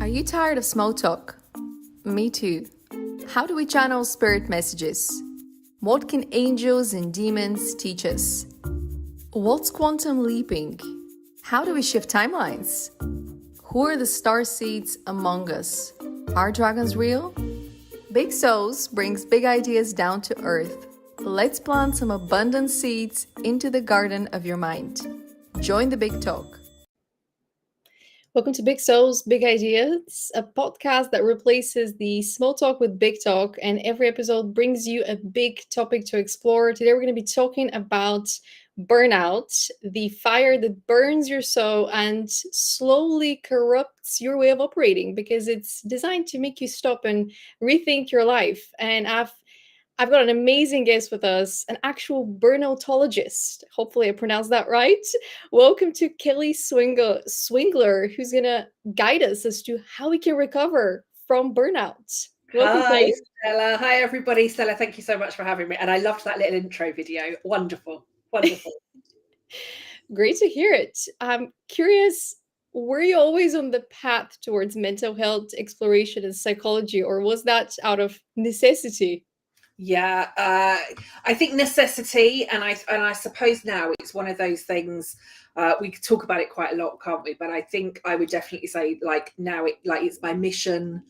you tired of small talk? Me too. How do we channel spirit messages? What can angels and demons teach us? What's quantum leaping? How do we shift timelines? Who are the star seeds among us? Are dragons real? Big Souls brings big ideas down to earth. Let's plant some abundant seeds into the garden of your mind. Join the big talk. Welcome to Big Souls, Big Ideas, a podcast that replaces the small talk with big talk, and every episode brings you a big topic to explore. Today we're going to be talking about burnout, the fire that burns your soul and slowly corrupts your way of operating, because it's designed to make you stop and rethink your life. And I've got an amazing guest with us, an actual burnoutologist. Hopefully I pronounced that right. Welcome to Kelly Swingler, who's going to guide us as to how we can recover from burnout. Welcome, Hi, Kelly. Stella. Hi, everybody. Stella, thank you so much for having me. And I loved that little intro video. Wonderful. Wonderful. Great to hear it. I'm curious, were you always on the path towards mental health exploration and psychology, or was that out of necessity? Yeah, I think necessity, and I suppose now it's one of those things. We could talk about it quite a lot, can't we? But I think I would definitely say, like, now it's my mission,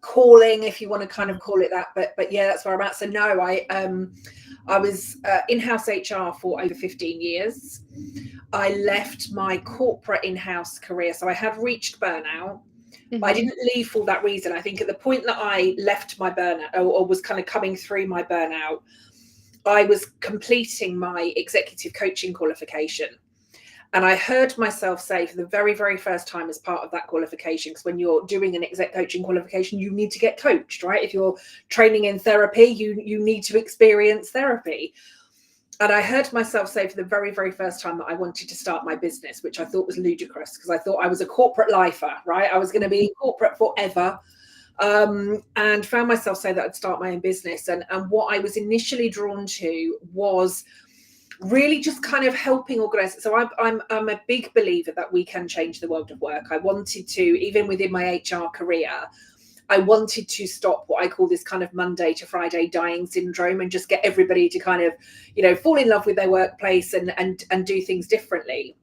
calling, if you want to kind of call it that. But yeah, that's where I'm at. So no, I was in-house HR for over 15 years. I left my corporate in-house career, so I had reached burnout. But I didn't leave for that reason. I think at the point that I left my burnout, or was kind of coming through my burnout, I was completing my executive coaching qualification. And I heard myself say for the very, very first time as part of that qualification, because when you're doing an exec coaching qualification, you need to get coached, right? If you're training in therapy, you need to experience therapy. And I heard myself say for the very, very first time that I wanted to start my business, which I thought was ludicrous, because I thought I was a corporate lifer, right? I was going to be corporate forever, and found myself say that I'd start my own business. And what I was initially drawn to was really just kind of helping organize it. So I'm a big believer that we can change the world of work. I wanted to, even within my HR career, I wanted to stop what I call this kind of Monday to Friday dying syndrome, and just get everybody to kind of, fall in love with their workplace and do things differently.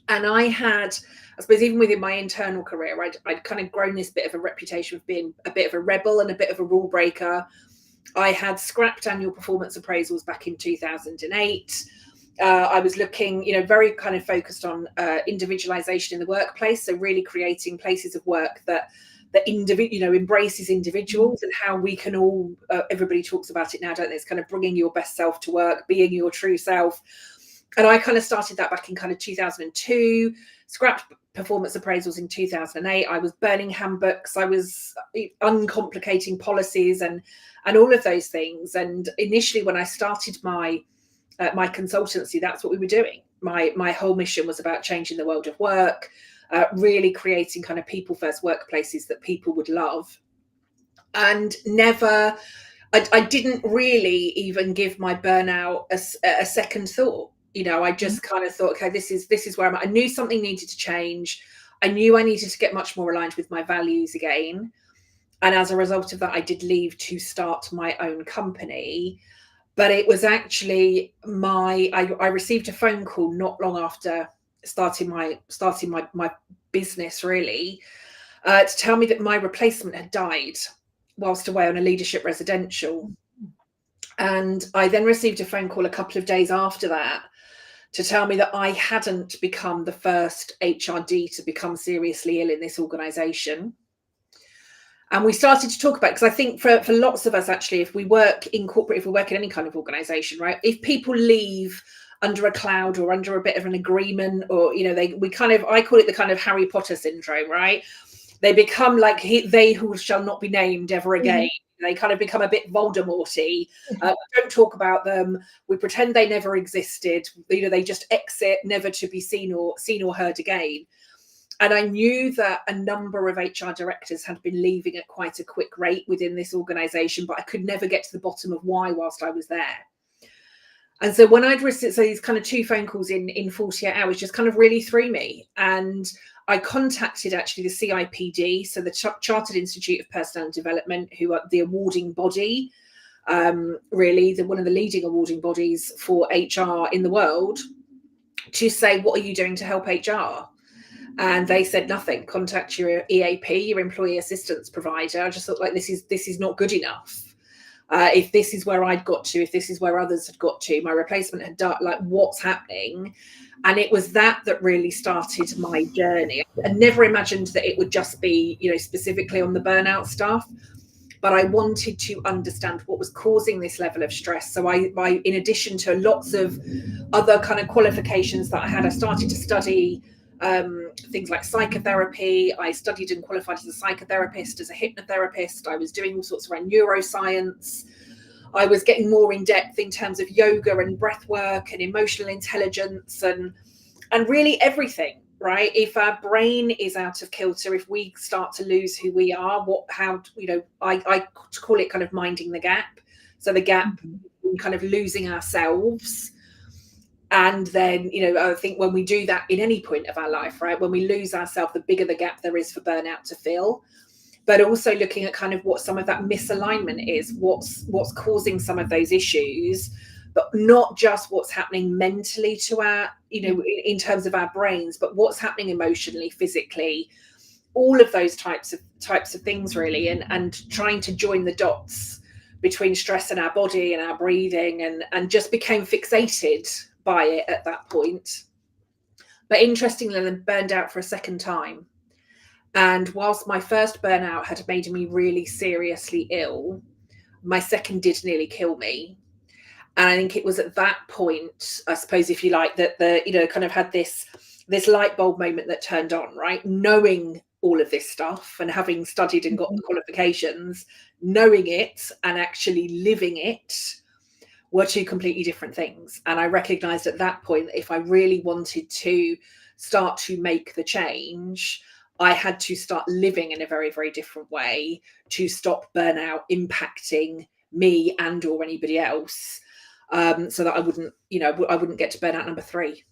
And I had, I suppose, even within my internal career, I'd kind of grown this bit of a reputation of being a bit of a rebel and a bit of a rule breaker. I had scrapped annual performance appraisals back in 2008. I was looking, very kind of focused on individualization in the workplace. So really creating places of work that embraces individuals, and how we can all, everybody talks about it now, don't they? It's kind of bringing your best self to work, being your true self. And I kind of started that back in kind of 2002, scrapped performance appraisals in 2008. I was burning handbooks. I was uncomplicating policies and all of those things. And initially when I started my consultancy, that's what we were doing. My whole mission was about changing the world of work, really creating kind of people first workplaces that people would love. And I didn't really even give my burnout a second thought. I just kind of thought, okay, this is where I'm at. I knew something needed to change. I knew I needed to get much more aligned with my values again. And as a result of that, I did leave to start my own company. But it was actually I received a phone call not long after starting my business, really, to tell me that my replacement had died whilst away on a leadership residential. And I then received a phone call a couple of days after that to tell me that I hadn't become the first HRD to become seriously ill in this organisation. And we started to talk about it, because I think for lots of us, actually, if we work in corporate, if we work in any kind of organisation, right, if people leave under a cloud or under a bit of an agreement, or, I call it the kind of Harry Potter syndrome, right? They become like they who shall not be named ever again. They kind of become a bit Voldemort-y. We don't talk about them. We pretend they never existed. They just exit, never to be seen or heard again. And I knew that a number of HR directors had been leaving at quite a quick rate within this organisation, but I could never get to the bottom of why whilst I was there. And so when I'd received these kind of 2 phone calls in 48 hours, just kind of really threw me. And I contacted actually the CIPD, so the Chartered Institute of Personnel and Development, who are the awarding body, really one of the leading awarding bodies for HR in the world, to say, what are you doing to help HR? And they said nothing. Contact your EAP, your employee assistance provider. I just thought, like, this is not good enough. If this is where I'd got to, if this is where others had got to, my replacement had done, like, what's happening? And it was that really started my journey. I never imagined that it would just be, specifically on the burnout stuff, but I wanted to understand what was causing this level of stress. So I in addition to lots of other kind of qualifications that I had, I started to study things like psychotherapy. I studied and qualified as a psychotherapist, as a hypnotherapist. I was doing all sorts around neuroscience. I was getting more in depth in terms of yoga and breath work and emotional intelligence and really everything, right? If our brain is out of kilter, if we start to lose who we are, I call it kind of minding the gap. So the gap, kind of losing ourselves. And then, I think when we do that in any point of our life, right, when we lose ourselves, the bigger the gap there is for burnout to fill. But also looking at kind of what some of that misalignment is, what's causing some of those issues, but not just what's happening mentally to our, in terms of our brains, but what's happening emotionally, physically, all of those types of things, really, and trying to join the dots between stress in our body and our breathing, and just became fixated by it at that point. But interestingly, then burned out for a second time. And whilst my first burnout had made me really seriously ill, my second did nearly kill me. And I think it was at that point, I suppose, if you like, that kind of had this light bulb moment that turned on, right? Knowing all of this stuff and having studied and got the qualifications, knowing it and actually living it were 2 completely different things. And I recognized at that point that if I really wanted to start to make the change, I had to start living in a very, very different way to stop burnout impacting me and or anybody else, so that I wouldn't get to burnout number 3.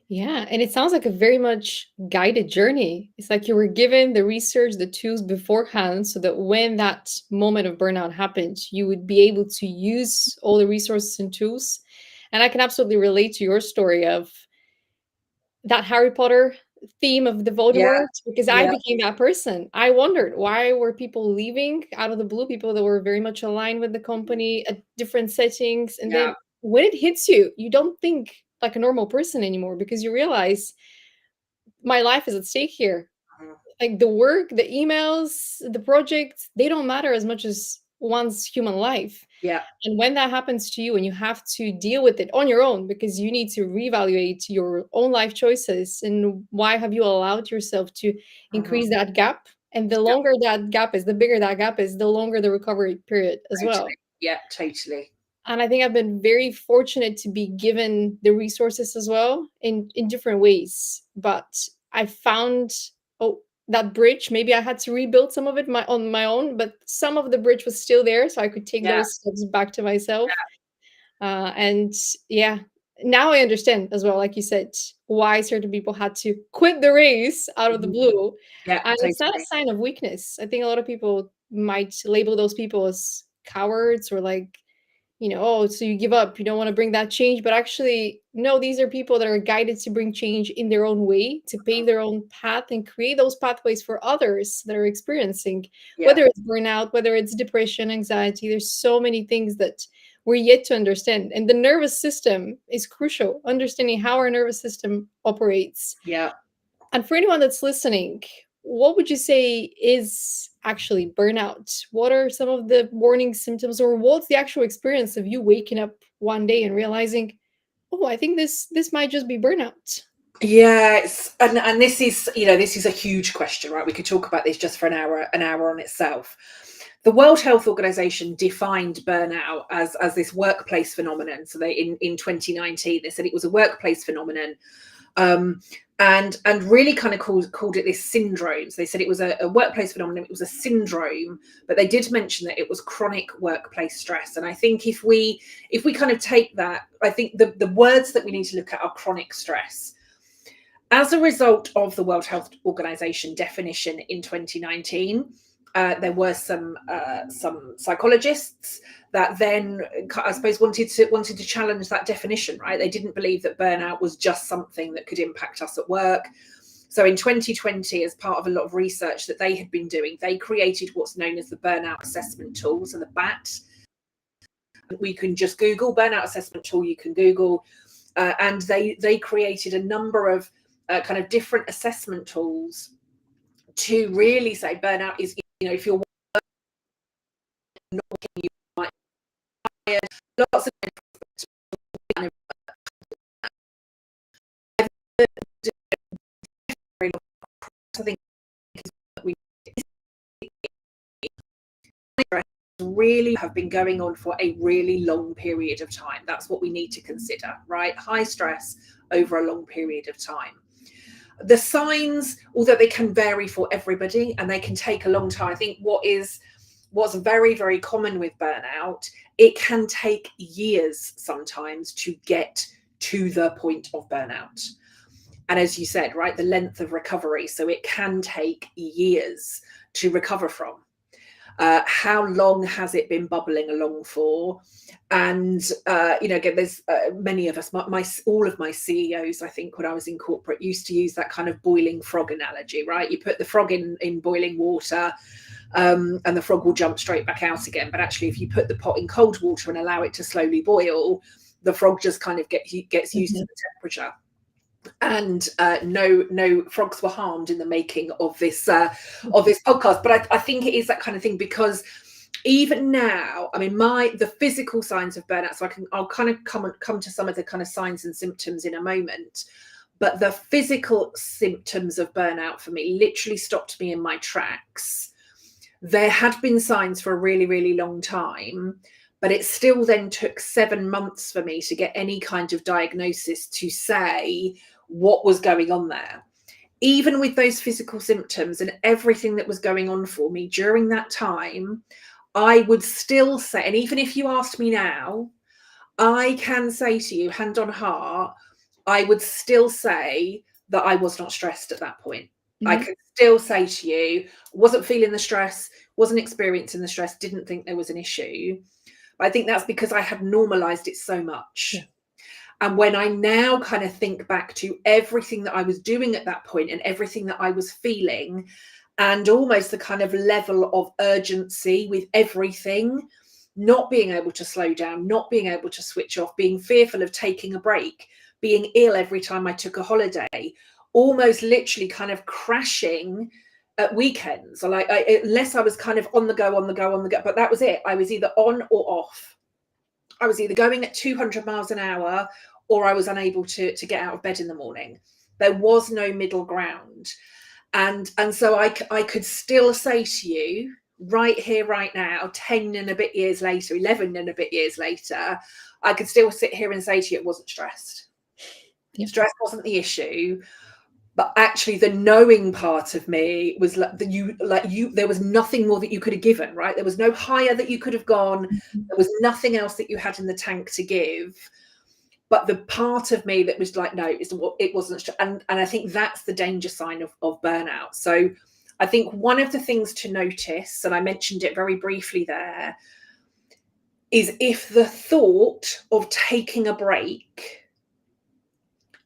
Yeah, and it sounds like a very much guided journey. It's like you were given the research, the tools beforehand, so that when that moment of burnout happened, you would be able to use all the resources and tools. And I can absolutely relate to your story of that Harry Potter theme of the Voldemort, because I became that person. I wondered, why were people leaving out of the blue, people that were very much aligned with the company at different settings. And then when it hits you, you don't think like a normal person anymore, because you realize my life is at stake here. Like the work, the emails, the projects, they don't matter as much as one's human life. And when that happens to you and you have to deal with it on your own, because you need to reevaluate your own life choices and why have you allowed yourself to increase that gap. And the longer that gap is, the bigger that gap is, the longer the recovery period as well. Yeah, totally. And I think I've been very fortunate to be given the resources as well in different ways. But I found, that bridge, maybe I had to rebuild some of it on my own, but some of the bridge was still there. So I could take those steps back to myself. And now I understand as well, like you said, why certain people had to quit the race out of the blue. And it's not a sign of weakness. I think a lot of people might label those people as cowards or like, so you give up, you don't want to bring that change. But actually, no, these are people that are guided to bring change in their own way, to pave their own path and create those pathways for others that are experiencing, whether it's burnout, whether it's depression, anxiety. There's so many things that we're yet to understand. And the nervous system is crucial, understanding how our nervous system operates. And for anyone that's listening, what would you say is actually burnout? What are some of the warning symptoms, or what's the actual experience of you waking up one day and realizing, oh, I think this might just be burnout? Yes, and this is a huge question, right? We could talk about this just for an hour on itself. The World Health Organization defined burnout as this workplace phenomenon. So they in 2019 they said it was a workplace phenomenon and really kind of called it this syndrome. So they said it was a workplace phenomenon, it was a syndrome, but they did mention that it was chronic workplace stress. And I think if we kind of take that, I think the words that we need to look at are chronic stress. As a result of the World Health Organization definition in 2019, there were some psychologists that then, I suppose, wanted to challenge that definition, right? They didn't believe that burnout was just something that could impact us at work. So in 2020, as part of a lot of research that they had been doing, they created what's known as the Burnout Assessment Tool, so the BAT. We can just Google Burnout Assessment Tool, you can Google, and they created a number of kind of different assessment tools to really say burnout is, if you're not working, you might be tired, lots of kind of I think we really have been going on for a really long period of time. That's what we need to consider, right? High stress over a long period of time. The signs, although they can vary for everybody and they can take a long time, I think what's very, very common with burnout, it can take years sometimes to get to the point of burnout. And as you said, right, the length of recovery. So it can take years to recover from. How long has it been bubbling along for? And again, there's many of us, all of my CEOs, I think, when I was in corporate, used to use that kind of boiling frog analogy, right? You put the frog in boiling water, and the frog will jump straight back out again. But actually, if you put the pot in cold water and allow it to slowly boil, the frog just kind of gets used to the temperature. And no frogs were harmed in the making of this podcast. But I think it is that kind of thing, because even now, I mean, the physical signs of burnout, so I'll kind of come to some of the kind of signs and symptoms in a moment, but the physical symptoms of burnout for me literally stopped me in my tracks. There had been signs for a really, really long time, but it still then took 7 months for me to get any kind of diagnosis to say what was going on there. Even with those physical symptoms and everything that was going on for me during that time, I would still say, and even if you asked me now, I can say to you, hand on heart, I would still say that I was not stressed at that point. Mm-hmm. I could still say to you, wasn't feeling the stress, wasn't experiencing the stress, didn't think there was an issue. But I think that's because I had normalized it so much. Yeah. And when I now kind of think back to everything that I was doing at that point and everything that I was feeling, and almost the kind of level of urgency with everything, not being able to slow down, not being able to switch off, being fearful of taking a break, being ill every time I took a holiday, almost literally kind of crashing at weekends, unless I was kind of on the go, but that was it. I was either on or off. I was either going at 200 miles an hour or I was unable to get out of bed in the morning. There was no middle ground. And so I could still say to you right here, right now, 10 and a bit years later, 11 and a bit years later, I could still sit here and say to you, it wasn't stressed. Yeah. Stress wasn't the issue. But actually, the knowing part of me was there was nothing more that you could have given, right? There was no higher that you could have gone. Mm-hmm. There was nothing else that you had in the tank to give. But the part of me that was like, no, it wasn't. And I think that's the danger sign of burnout. So I think one of the things to notice, and I mentioned it very briefly there, is if the thought of taking a break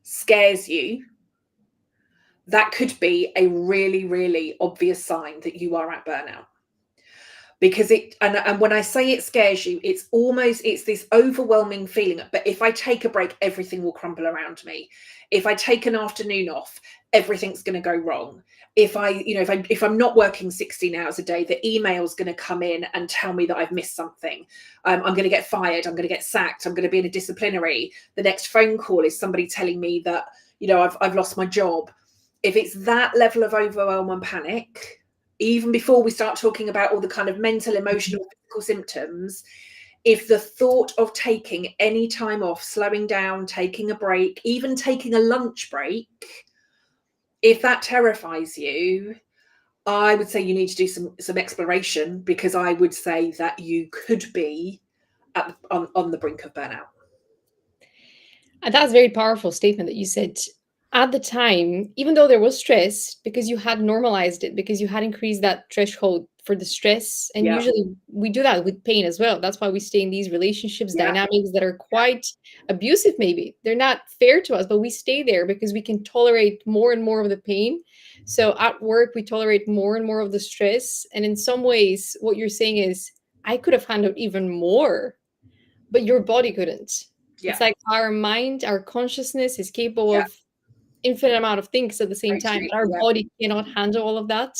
scares you, that could be a really, really obvious sign that you are at burnout. Because and when I say it scares you, it's this overwhelming feeling. But if I take a break, everything will crumble around me. If I take an afternoon off, everything's going to go wrong. If I'm not working 16 hours a day, the email's going to come in and tell me that I've missed something. I'm going to get fired. I'm going to get sacked. I'm going to be in a disciplinary. The next phone call is somebody telling me that, I've lost my job. If it's that level of overwhelm and panic, even before we start talking about all the kind of mental, emotional, physical symptoms, if the thought of taking any time off, slowing down, taking a break, even taking a lunch break, if that terrifies you, I would say you need to do some exploration, because I would say that you could be on the brink of burnout. And that's a very powerful statement that you said. At the time, even though there was stress, because you had normalized it, because you had increased that threshold for the stress, and Yeah. usually we do that with pain as well. That's why we stay in these relationships, Yeah. dynamics that are quite abusive, maybe. They're not fair to us, but we stay there because we can tolerate more and more of the pain. So at work, we tolerate more and more of the stress. And in some ways, what you're saying is, I could have handled even more, but your body couldn't. Yeah. It's like our mind, our consciousness is capable Yeah. of infinite amount of things at the same time, Totally. but our Yeah. body cannot handle all of that.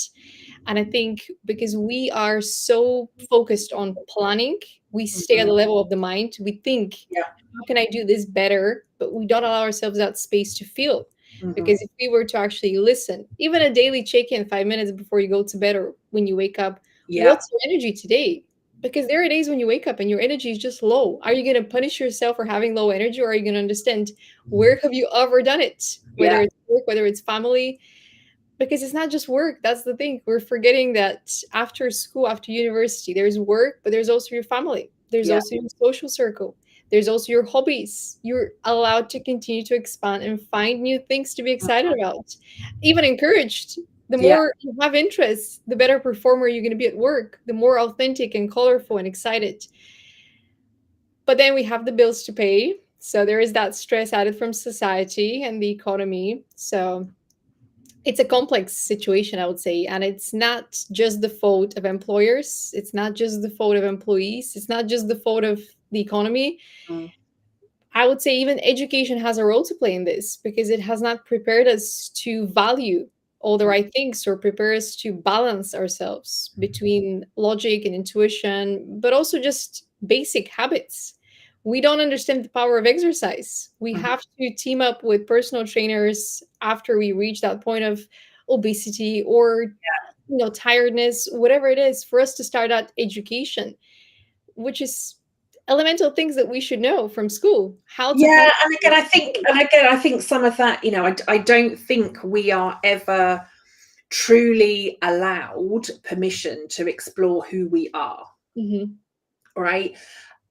And I think because we are so focused on planning, we stay at the level of the mind. We think, Yeah. how can I do this better? But we don't allow ourselves that space to feel. Because if we were to actually listen, even a daily check-in 5 minutes before you go to bed or when you wake up, Yeah. what's your energy today? Because there are days when you wake up and your energy is just low. Are you going to punish yourself for having low energy, or are you going to understand where have you ever done it? Whether Yeah. it's work, whether it's family, because it's not just work. That's the thing. We're forgetting that after school, after university, there's work, but there's also your family. There's Yeah. also your social circle. There's also your hobbies. You're allowed to continue to expand and find new things to be excited about, even encouraged. The Yeah. more you have interests, the better performer you're going to be at work, the more authentic and colorful and excited. But then we have the bills to pay. So there is that stress added from society and the economy. So it's a complex situation, I would say. And it's not just the fault of employers. It's not just the fault of employees. It's not just the fault of the economy. Mm. I would say even education has a role to play in this, because it has not prepared us to value all the right things, or prepare us to balance ourselves between logic and intuition, but also just basic habits. We don't understand the power of exercise. We have to team up with personal trainers after we reach that point of obesity or tiredness, whatever it is, for us to start that education, which is elemental things that we should know from school. How to Yeah, and again, I think some of that, I don't think we are ever truly allowed permission to explore who we are. Right?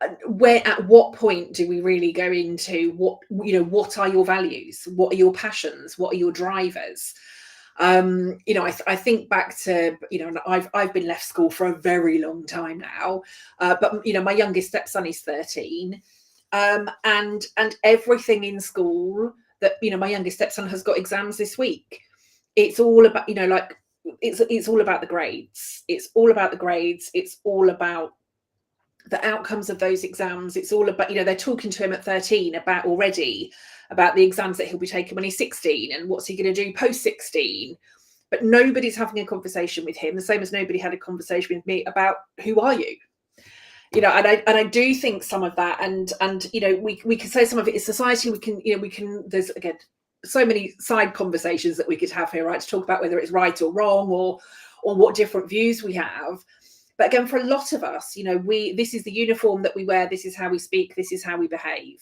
At what point do we really go into what are your values? What are your passions? What are your drivers? I think back to, I've been left school for a very long time now, but my youngest stepson is 13, and everything in school that, my youngest stepson has got exams this week. It's all about, it's all about the grades. It's all about the grades. It's all about the outcomes of those exams. It's all about, they're talking to him at 13 about the exams that he'll be taking when he's 16 and what's he going to do post 16. But nobody's having a conversation with him, the same as nobody had a conversation with me about who are you. And I do think some of that, and we can say some of it is society. We can there's again so many side conversations that we could have here, right, to talk about whether it's right or wrong, or what different views we have. But again, for a lot of us, this is the uniform that we wear. This is how we speak. This is how we behave.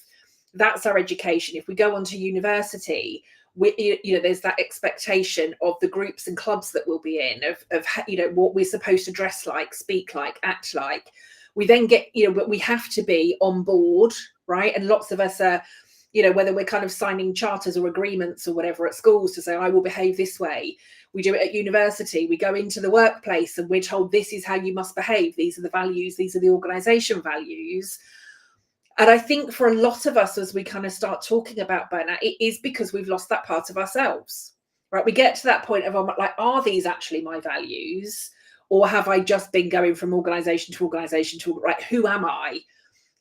That's our education. If we go on to university, there's that expectation of the groups and clubs that we'll be in, of what we're supposed to dress like, speak like, act like. We then get, but we have to be on board, right? And lots of us are, whether we're kind of signing charters or agreements or whatever at schools to say, I will behave this way. We do it at university. We go into the workplace and we're told this is how you must behave. These are the values. These are the organization values. And I think for a lot of us, as we kind of start talking about burnout, it is because we've lost that part of ourselves, right? We get to that point of like, are these actually my values? Or have I just been going from organization to organization to, right, who am I?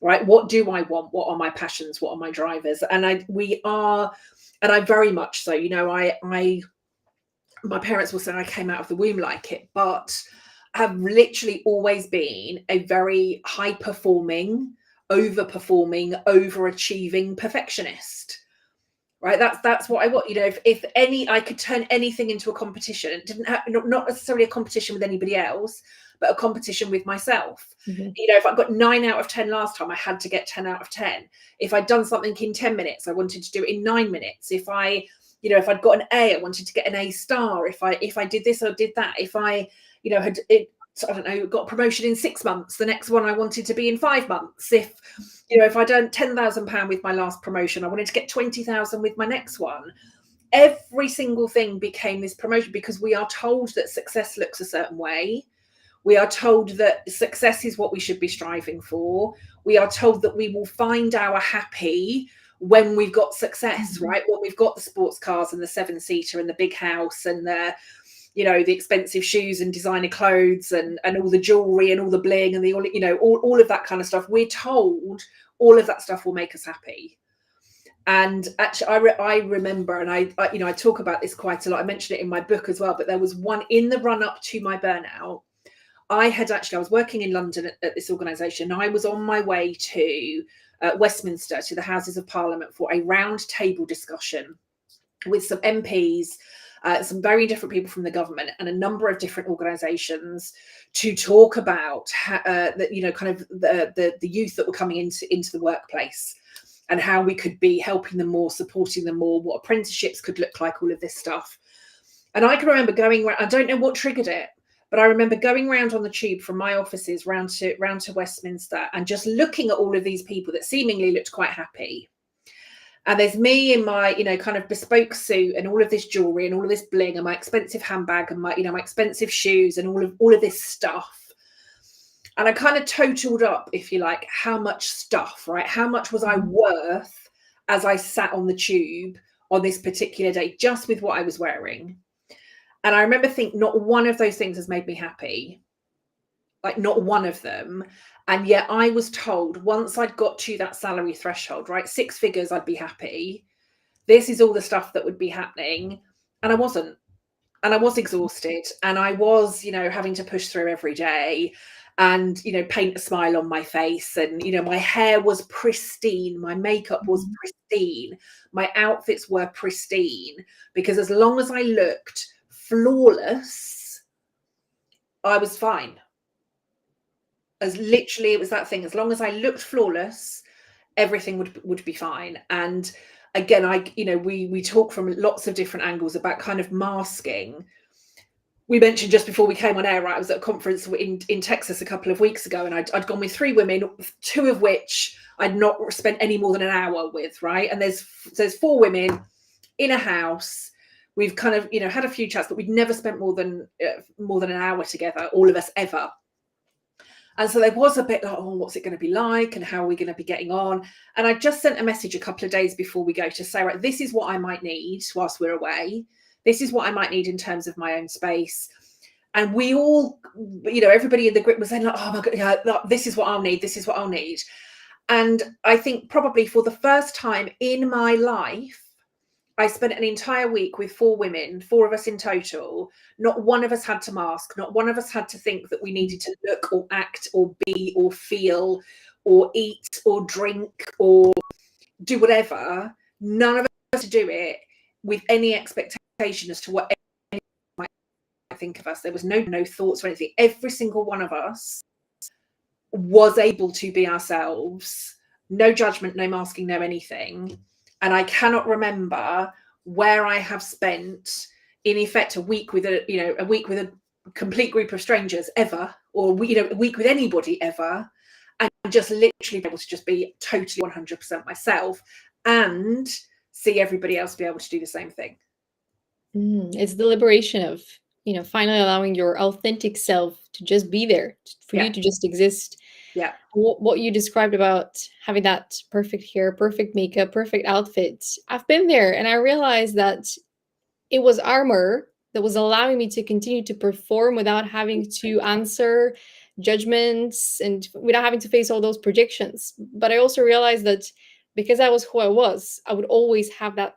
Right? What do I want? What are my passions? What are my drivers? And I very much so, my parents will say I came out of the womb like it, but have literally always been a very high performing, overperforming, overachieving perfectionist. Right? That's what I want. If I could turn anything into a competition, it didn't have, not necessarily a competition with anybody else, but a competition with myself. If I got 9 out of 10 last time, I had to get 10 out of 10. If I'd done something in 10 minutes, I wanted to do it in 9 minutes. If I if I'd got an A, I wanted to get an A star. If I did this or did that, if I, had it, I don't know, got a promotion in 6 months, the next one I wanted to be in 5 months. If I'd earned £10,000 with my last promotion, I wanted to get 20,000 with my next one. Every single thing became this promotion, because we are told that success looks a certain way. We are told that success is what we should be striving for. We are told that we will find our happy when we've got success, right? When we've got the sports cars and the 7-seater and the big house and the expensive shoes and designer clothes and all the jewelry and all the bling and all of that kind of stuff. We're told all of that stuff will make us happy. And actually, I remember, and I talk about this quite a lot. I mentioned it in my book as well, but there was one in the run up to my burnout. I was working in London at this organisation. I was on my way to Westminster, to the Houses of Parliament, for a round table discussion with some MPs, some very different people from the government and a number of different organisations, to talk about the youth that were coming into the workplace and how we could be helping them more, supporting them more, what apprenticeships could look like, all of this stuff. And I can remember going around, I don't know what triggered it, but I remember going around on the tube from my offices round to Westminster and just looking at all of these people that seemingly looked quite happy. And there's me in my, kind of bespoke suit and all of this jewelry and all of this bling and my expensive handbag and my expensive shoes and all of this stuff. And I kind of totaled up, if you like, how much stuff, right? How much was I worth as I sat on the tube on this particular day, just with what I was wearing? And I remember thinking, not one of those things has made me happy. Like, not one of them. And yet I was told once I'd got to that salary threshold, right, 6 figures, I'd be happy. This is all the stuff that would be happening. And I wasn't. And I was exhausted. And I was, having to push through every day and, paint a smile on my face. And, my hair was pristine. My makeup was pristine. My outfits were pristine. Because as long as I looked flawless, I was fine. It was that thing. As long as I looked flawless, everything would be fine. And again, we talk from lots of different angles about kind of masking. We mentioned just before we came on air, right, I was at a conference in Texas a couple of weeks ago, and I'd gone with 3 women, 2 of which I'd not spent any more than an hour with, right? And there's 4 women in a house. We've kind of, had a few chats, but we'd never spent more than an hour together, all of us, ever. And so there was a bit like, oh, what's it going to be like? And how are we going to be getting on? And I just sent a message a couple of days before we go to say, right, this is what I might need whilst we're away. This is what I might need in terms of my own space. And we all, everybody in the group was saying, like, oh my God, yeah, this is what I'll need. This is what I'll need. And I think probably for the first time in my life, I spent an entire week with 4 women, 4 of us in total. Not one of us had to mask. Not one of us had to think that we needed to look or act or be or feel or eat or drink or do whatever. None of us to do it with any expectation as to what anyone might think of us. There was no thoughts or anything. Every single one of us was able to be ourselves. No judgment, no masking, no anything. And I cannot remember where I have spent, in effect, a week with a complete group of strangers ever, or a week with anybody ever, and just literally be able to just be totally 100% myself and see everybody else be able to do the same thing. It's the liberation of, finally allowing your authentic self to just be there, for you to just exist. Yeah. What you described about having that perfect hair, perfect makeup, perfect outfit, I've been there, and I realized that it was armor that was allowing me to continue to perform without having to answer judgments and without having to face all those projections. But I also realized that because I was who I was, I would always have that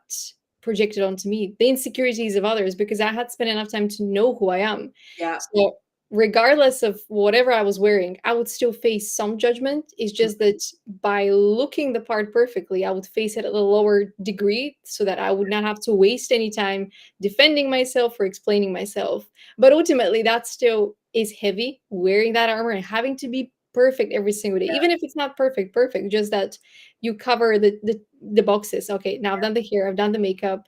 projected onto me, the insecurities of others, because I had spent enough time to know who I am. Yeah. So regardless of whatever I was wearing, I would still face some judgment. It's just that by looking the part perfectly, I would face it at a lower degree so that I would not have to waste any time defending myself or explaining myself. But ultimately, that still is heavy, wearing that armor and having to be perfect every single day, even if it's not perfect, just that you cover the boxes. Okay, now I've done the hair, I've done the makeup,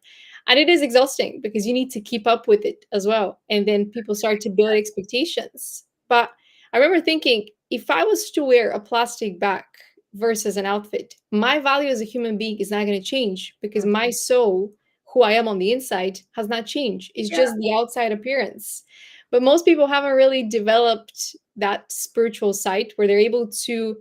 And it is exhausting because you need to keep up with it as well. And then people start to build expectations. But I remember thinking, if I was to wear a plastic bag versus an outfit, my value as a human being is not going to change because my soul, who I am on the inside, has not changed. It's just the outside appearance. But most people haven't really developed that spiritual side where they're able to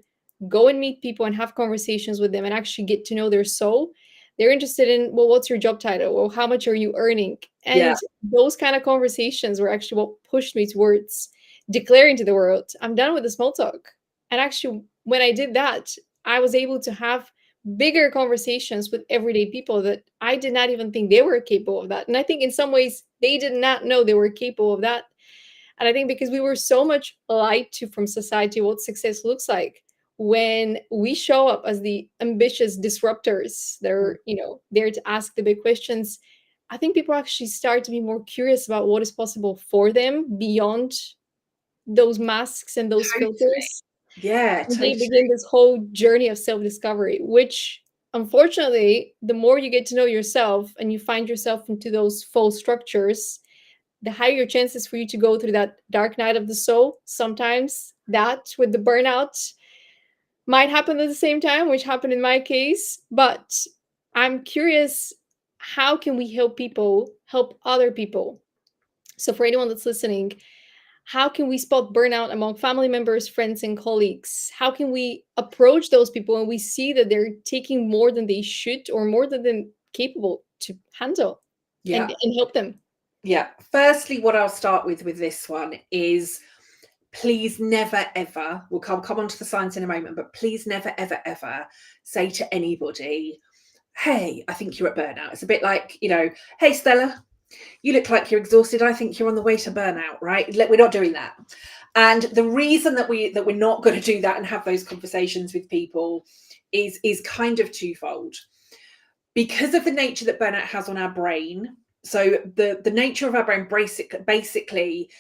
go and meet people and have conversations with them and actually get to know their soul. They're interested in, well, what's your job title? Well, how much are you earning? And those kind of conversations were actually what pushed me towards declaring to the world, I'm done with the small talk. And actually, when I did that, I was able to have bigger conversations with everyday people that I did not even think they were capable of that. And I think in some ways, they did not know they were capable of that. And I think because we were so much lied to from society what success looks like, when we show up as the ambitious disruptors that are, there to ask the big questions, I think people actually start to be more curious about what is possible for them beyond those masks and those filters. Yeah, They begin this whole journey of self-discovery, which unfortunately, the more you get to know yourself and you find yourself into those false structures, the higher your chances for you to go through that dark night of the soul. Sometimes that with the burnout might happen at the same time, which happened in my case. But I'm curious, how can we help people help other people? So for anyone that's listening, how can we spot burnout among family members, friends, and colleagues? How can we approach those people when we see that they're taking more than they should or more than they're capable to handle and help them? Yeah. Firstly, what I'll start with this one is, please never, ever, we'll come on to the science in a moment, but please never, ever, ever say to anybody, hey, I think you're at burnout. It's a bit like, hey, Stella, you look like you're exhausted. I think you're on the way to burnout, right? We're not doing that. And the reason that we're not going to do that and have those conversations with people is kind of twofold. Because of the nature that burnout has on our brain. So the nature of our brain, basically,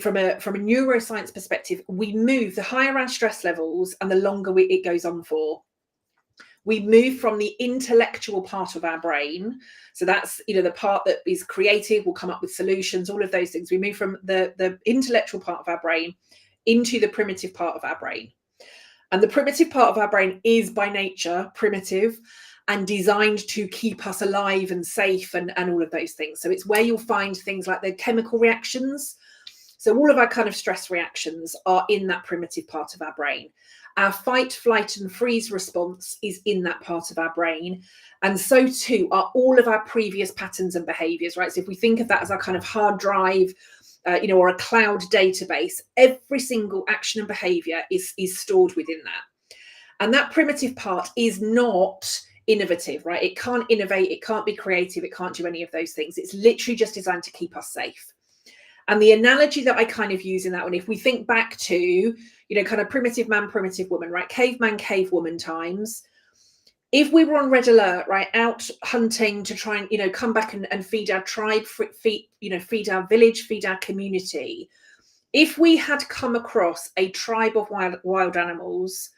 from a neuroscience perspective, we move, the higher our stress levels and the longer it goes on for. We move from the intellectual part of our brain. So that's, the part that is creative, will come up with solutions, all of those things. We move from the intellectual part of our brain into the primitive part of our brain. And the primitive part of our brain is by nature primitive and designed to keep us alive and safe and all of those things. So it's where you'll find things like the chemical reactions. So all of our kind of stress reactions are in that primitive part of our brain. Our fight, flight, and freeze response is in that part of our brain. And so too are all of our previous patterns and behaviors, right? So if we think of that as our kind of hard drive, or a cloud database, every single action and behavior is stored within that. And that primitive part is not innovative, right? It can't innovate, it can't be creative, it can't do any of those things. It's literally just designed to keep us safe. And the analogy that I kind of use in that one, if we think back to, kind of primitive man, primitive woman, right? Caveman, cavewoman times. If we were on red alert, right, out hunting to try and, come back and feed our tribe, feed our village, feed our community. If we had come across a tribe of wild animals,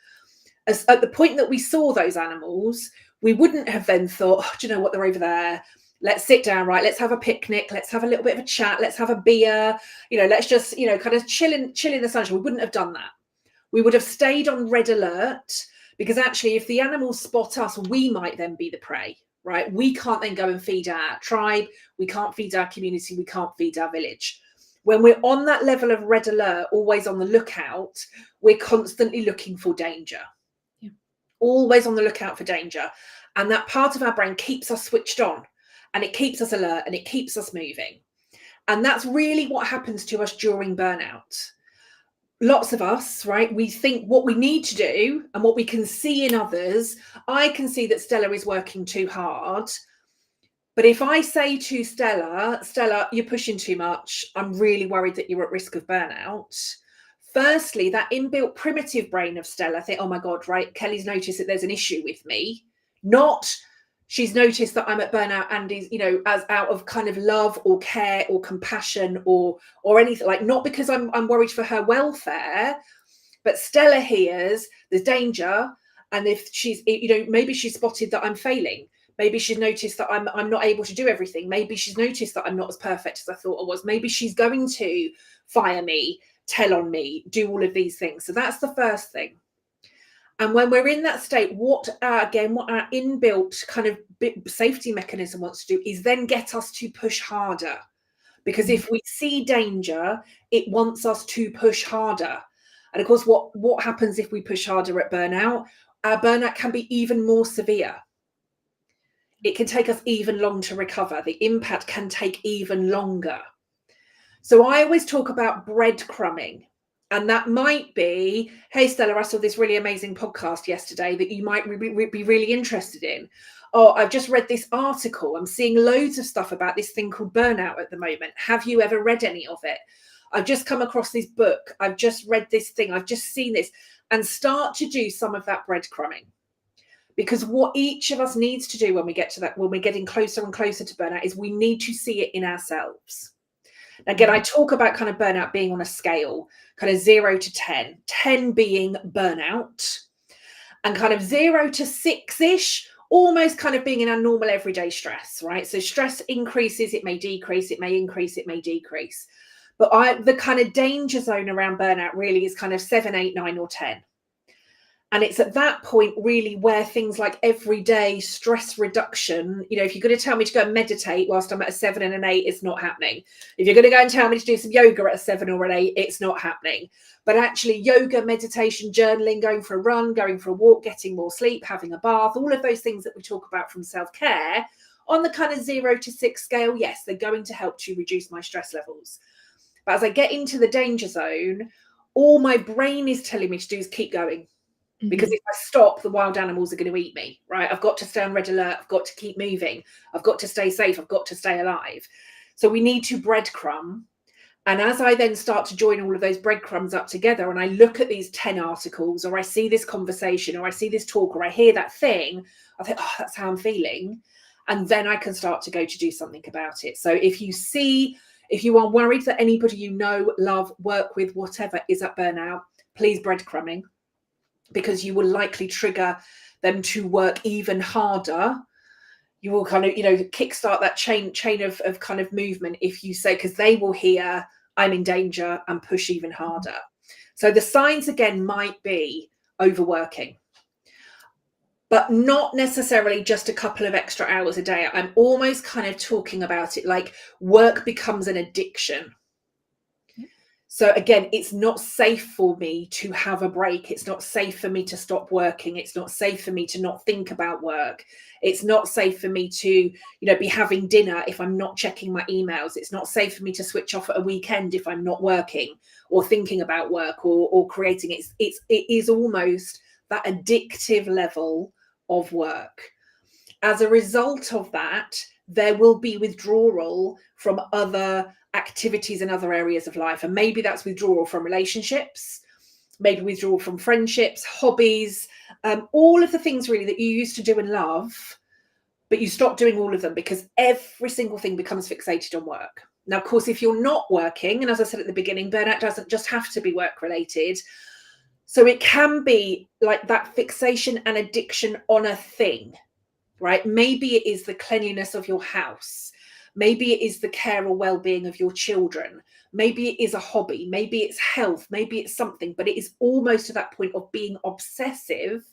at the point that we saw those animals, we wouldn't have then thought, do you know what, they're over there. Let's sit down, right? Let's have a picnic. Let's have a little bit of a chat. Let's have a beer. Let's just, kind of chill in the sunshine. We wouldn't have done that. We would have stayed on red alert because actually, if the animals spot us, we might then be the prey, right? We can't then go and feed our tribe. We can't feed our community. We can't feed our village. When we're on that level of red alert, always on the lookout, we're constantly looking for danger. Yeah. Always on the lookout for danger. And that part of our brain keeps us switched on. And it keeps us alert and it keeps us moving. And that's really what happens to us during burnout. Lots of us, right, we think what we need to do and what we can see in others. I can see that Stella is working too hard. But if I say to Stella, you're pushing too much, I'm really worried that you're at risk of burnout. Firstly, that inbuilt primitive brain of Stella think, oh my God, right, Kelly's noticed that there's an issue with me. Not she's noticed that I'm at burnout and is, as out of kind of love or care or compassion or anything, like not because I'm worried for her welfare, but Stella hears there's danger. And if she's, maybe she's spotted that I'm failing, Maybe she's noticed that I'm not able to do everything. Maybe she's noticed that I'm not as perfect as I thought I was. Maybe she's going to fire me, tell on me, do all of these things. So that's the first thing. And when we're in that state, what our inbuilt kind of safety mechanism wants to do is then get us to push harder. Because if we see danger, it wants us to push harder. And of course, what happens if we push harder at burnout? Our burnout can be even more severe. It can take us even longer to recover. The impact can take even longer. So I always talk about breadcrumbing. And that might be, hey, Stella, I saw this really amazing podcast yesterday that you might be really interested in. Oh, I've just read this article. I'm seeing loads of stuff about this thing called burnout at the moment. Have you ever read any of it? I've just come across this book. I've just read this thing. I've just seen this. And start to do some of that breadcrumbing. Because what each of us needs to do when we get to that, when we're getting closer and closer to burnout, is we need to see it in ourselves. Again, I talk about kind of burnout being on a scale, kind of 0 to 10, 10 being burnout, and kind of 0 to 6-ish, almost kind of being in our normal everyday stress, right? So stress increases, it may decrease, it may increase, it may decrease. But the kind of danger zone around burnout really is kind of 7, 8, 9, or 10. And it's at that point really where things like everyday stress reduction, you know, if you're going to tell me to go and meditate whilst I'm at a 7 and an 8, it's not happening. If you're going to go and tell me to do some yoga at a 7 or an 8, it's not happening. But actually yoga, meditation, journaling, going for a run, going for a walk, getting more sleep, having a bath, all of those things that we talk about from self-care on the kind of 0 to 6 scale, yes, they're going to help to reduce my stress levels. But as I get into the danger zone, all my brain is telling me to do is keep going. Because if I stop, the wild animals are going to eat me, right? I've got to stay on red alert. I've got to keep moving. I've got to stay safe. I've got to stay alive. So we need to breadcrumb. And as I then start to join all of those breadcrumbs up together and I look at these 10 articles, or I see this conversation, or I see this talk, or I hear that thing, I think, oh, that's how I'm feeling. And then I can start to go to do something about it. So if you are worried that anybody you know, love, work with, whatever is at burnout, please breadcrumbing. Because you will likely trigger them to work even harder. You will kind of, you know, kickstart that chain of kind of movement if you say, because they will hear I'm in danger and push even harder. So the signs again might be overworking, but not necessarily just a couple of extra hours a day. I'm almost kind of talking about it like work becomes an addiction. So again, it's not safe for me to have a break. It's not safe for me to stop working. It's not safe for me to not think about work. It's not safe for me to, you know, be having dinner if I'm not checking my emails. It's not safe for me to switch off at a weekend if I'm not working or thinking about work or creating. It is almost that addictive level of work. As a result of that, there will be withdrawal from other activities in other areas of life. And maybe that's withdrawal from relationships, maybe withdrawal from friendships, hobbies, all of the things really that you used to do and love, but you stop doing all of them because every single thing becomes fixated on work. Now, of course, if you're not working, and as I said at the beginning, burnout doesn't just have to be work related. So it can be like that fixation and addiction on a thing, right? Maybe it is the cleanliness of your house. Maybe it is the care or well-being of your children. Maybe it is a hobby. Maybe it's health. Maybe it's something, but it is almost to that point of being obsessive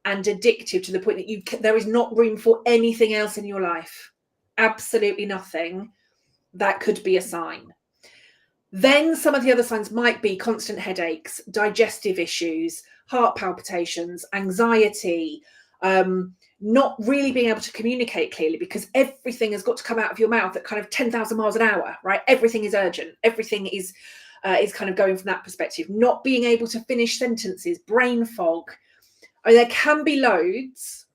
and addictive to the point that there is not room for anything else in your life. Absolutely nothing. That could be a sign. Then some of the other signs might be constant headaches, digestive issues, heart palpitations, anxiety, not really being able to communicate clearly because everything has got to come out of your mouth at kind of 10,000 miles an hour, right? Everything is urgent. Everything is kind of going from that perspective. Not being able to finish sentences, brain fog. I mean, there can be loads.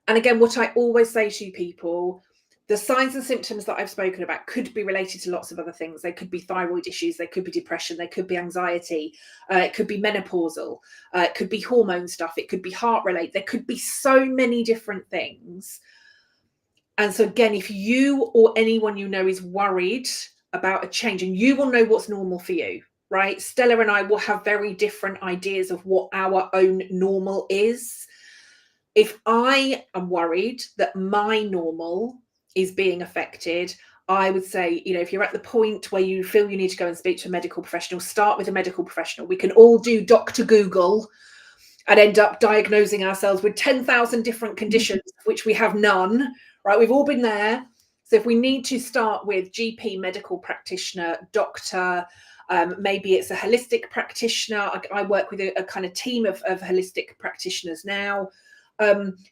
And again, what I always say to people, the signs and symptoms that I've spoken about could be related to lots of other things. They could be thyroid issues. They could be depression. They could be anxiety. It could be menopausal. It could be hormone stuff. It could be heart related. There could be so many different things. And so again, if you or anyone you know is worried about a change, and you will know what's normal for you, right? Stella and I will have very different ideas of what our own normal is. if I am worried that my normal is being affected, I would say, you know, if you're at the point where you feel you need to go and speak to a medical professional, start with a medical professional. We can all do Dr. Google and end up diagnosing ourselves with 10,000 different conditions, which we have none, right? We've all been there. So if we need to start with GP, medical practitioner, doctor, maybe it's a holistic practitioner. I work with a kind of team of holistic practitioners now.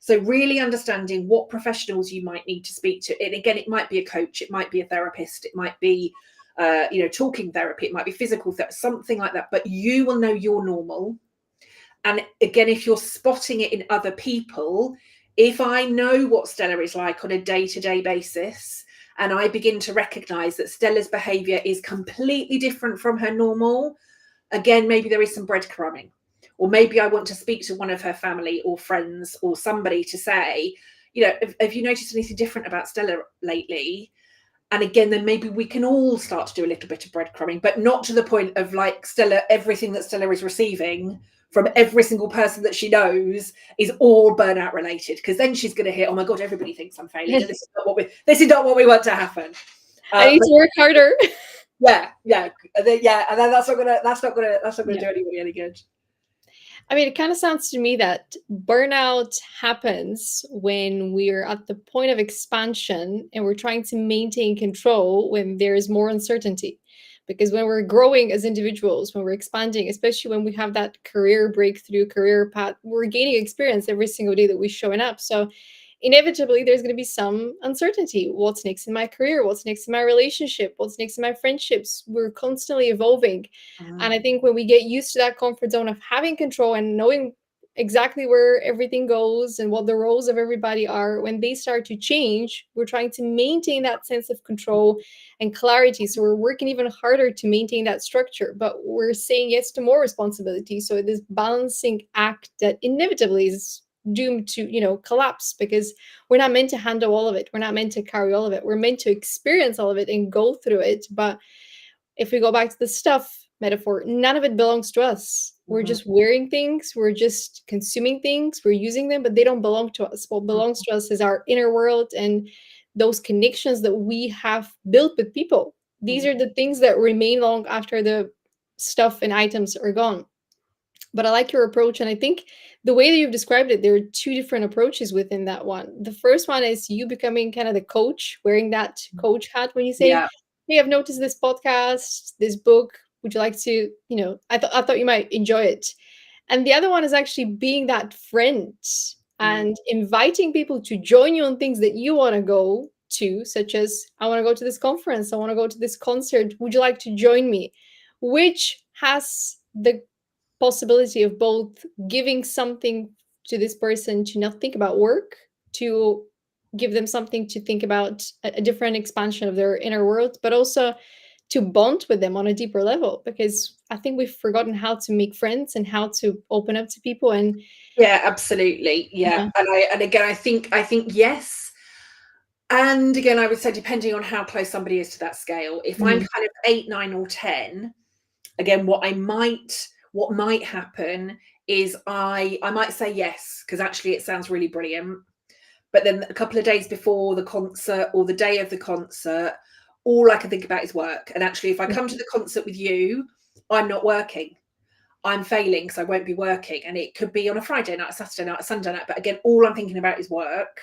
So really understanding what professionals you might need to speak to. And again, it might be a coach, it might be a therapist, it might be, you know, talking therapy, it might be physical therapy, something like that. But you will know your normal. And again, if you're spotting it in other people, if I know what Stella is like on a day-to-day basis, and I begin to recognize that Stella's behavior is completely different from her normal, again, maybe there is some breadcrumbing. Or maybe I want to speak to one of her family or friends or somebody to say, you know, have you noticed anything different about Stella lately? And again, then maybe we can all start to do a little bit of breadcrumbing, but not to the point of like Stella, everything that Stella is receiving from every single person that she knows is all burnout related. Because then she's going to hear, oh my God, everybody thinks I'm failing. And this is not what we want to happen. I need to work harder. Yeah. And then that's not gonna do anybody any good. I mean, it kind of sounds to me that burnout happens when we're at the point of expansion and we're trying to maintain control when there is more uncertainty. Because when we're growing as individuals, when we're expanding, especially when we have that career breakthrough, career path, we're gaining experience every single day that we're showing up. So inevitably, there's going to be some uncertainty. What's next in my career? What's next in my relationship? What's next in my friendships? We're constantly evolving. And I think when we get used to that comfort zone of having control and knowing exactly where everything goes and what the roles of everybody are, when they start to change, we're trying to maintain that sense of control and clarity. So we're working even harder to maintain that structure, but we're saying yes to more responsibility. So this balancing act that inevitably is doomed to, you know, collapse, because we're not meant to handle all of it. We're not meant to carry all of it. We're meant to experience all of it and go through it. But if we go back to the stuff metaphor, none of it belongs to us. We're just wearing things, we're just consuming things, we're using them, but they don't belong to us. What belongs to us is our inner world and those connections that we have built with people. These are the things that remain long after the stuff and items are gone. But I like your approach. And I think the way that you've described it, there are two different approaches within that one. The first one is you becoming kind of the coach, wearing that coach hat when you say, hey, I've noticed this podcast, this book. Would you like to, you know, I thought you might enjoy it. And the other one is actually being that friend and inviting people to join you on things that you want to go to, such as, I want to go to this conference, I want to go to this concert. Would you like to join me? Which has the possibility of both giving something to this person to not think about work, to give them something to think about, a different expansion of their inner world, but also to bond with them on a deeper level, because I think we've forgotten how to make friends and how to open up to people. And yeah, absolutely. Yeah. And again, I think yes. And again, I would say, depending on how close somebody is to that scale, if I'm kind of 8, 9, or 10, again, what might happen is I might say yes, because actually it sounds really brilliant. But then a couple of days before the concert or the day of the concert, all I can think about is work. And actually, if I come to the concert with you, I'm not working. I'm failing, so I won't be working. And it could be on a Friday night, a Saturday night, a Sunday night. But again, all I'm thinking about is work.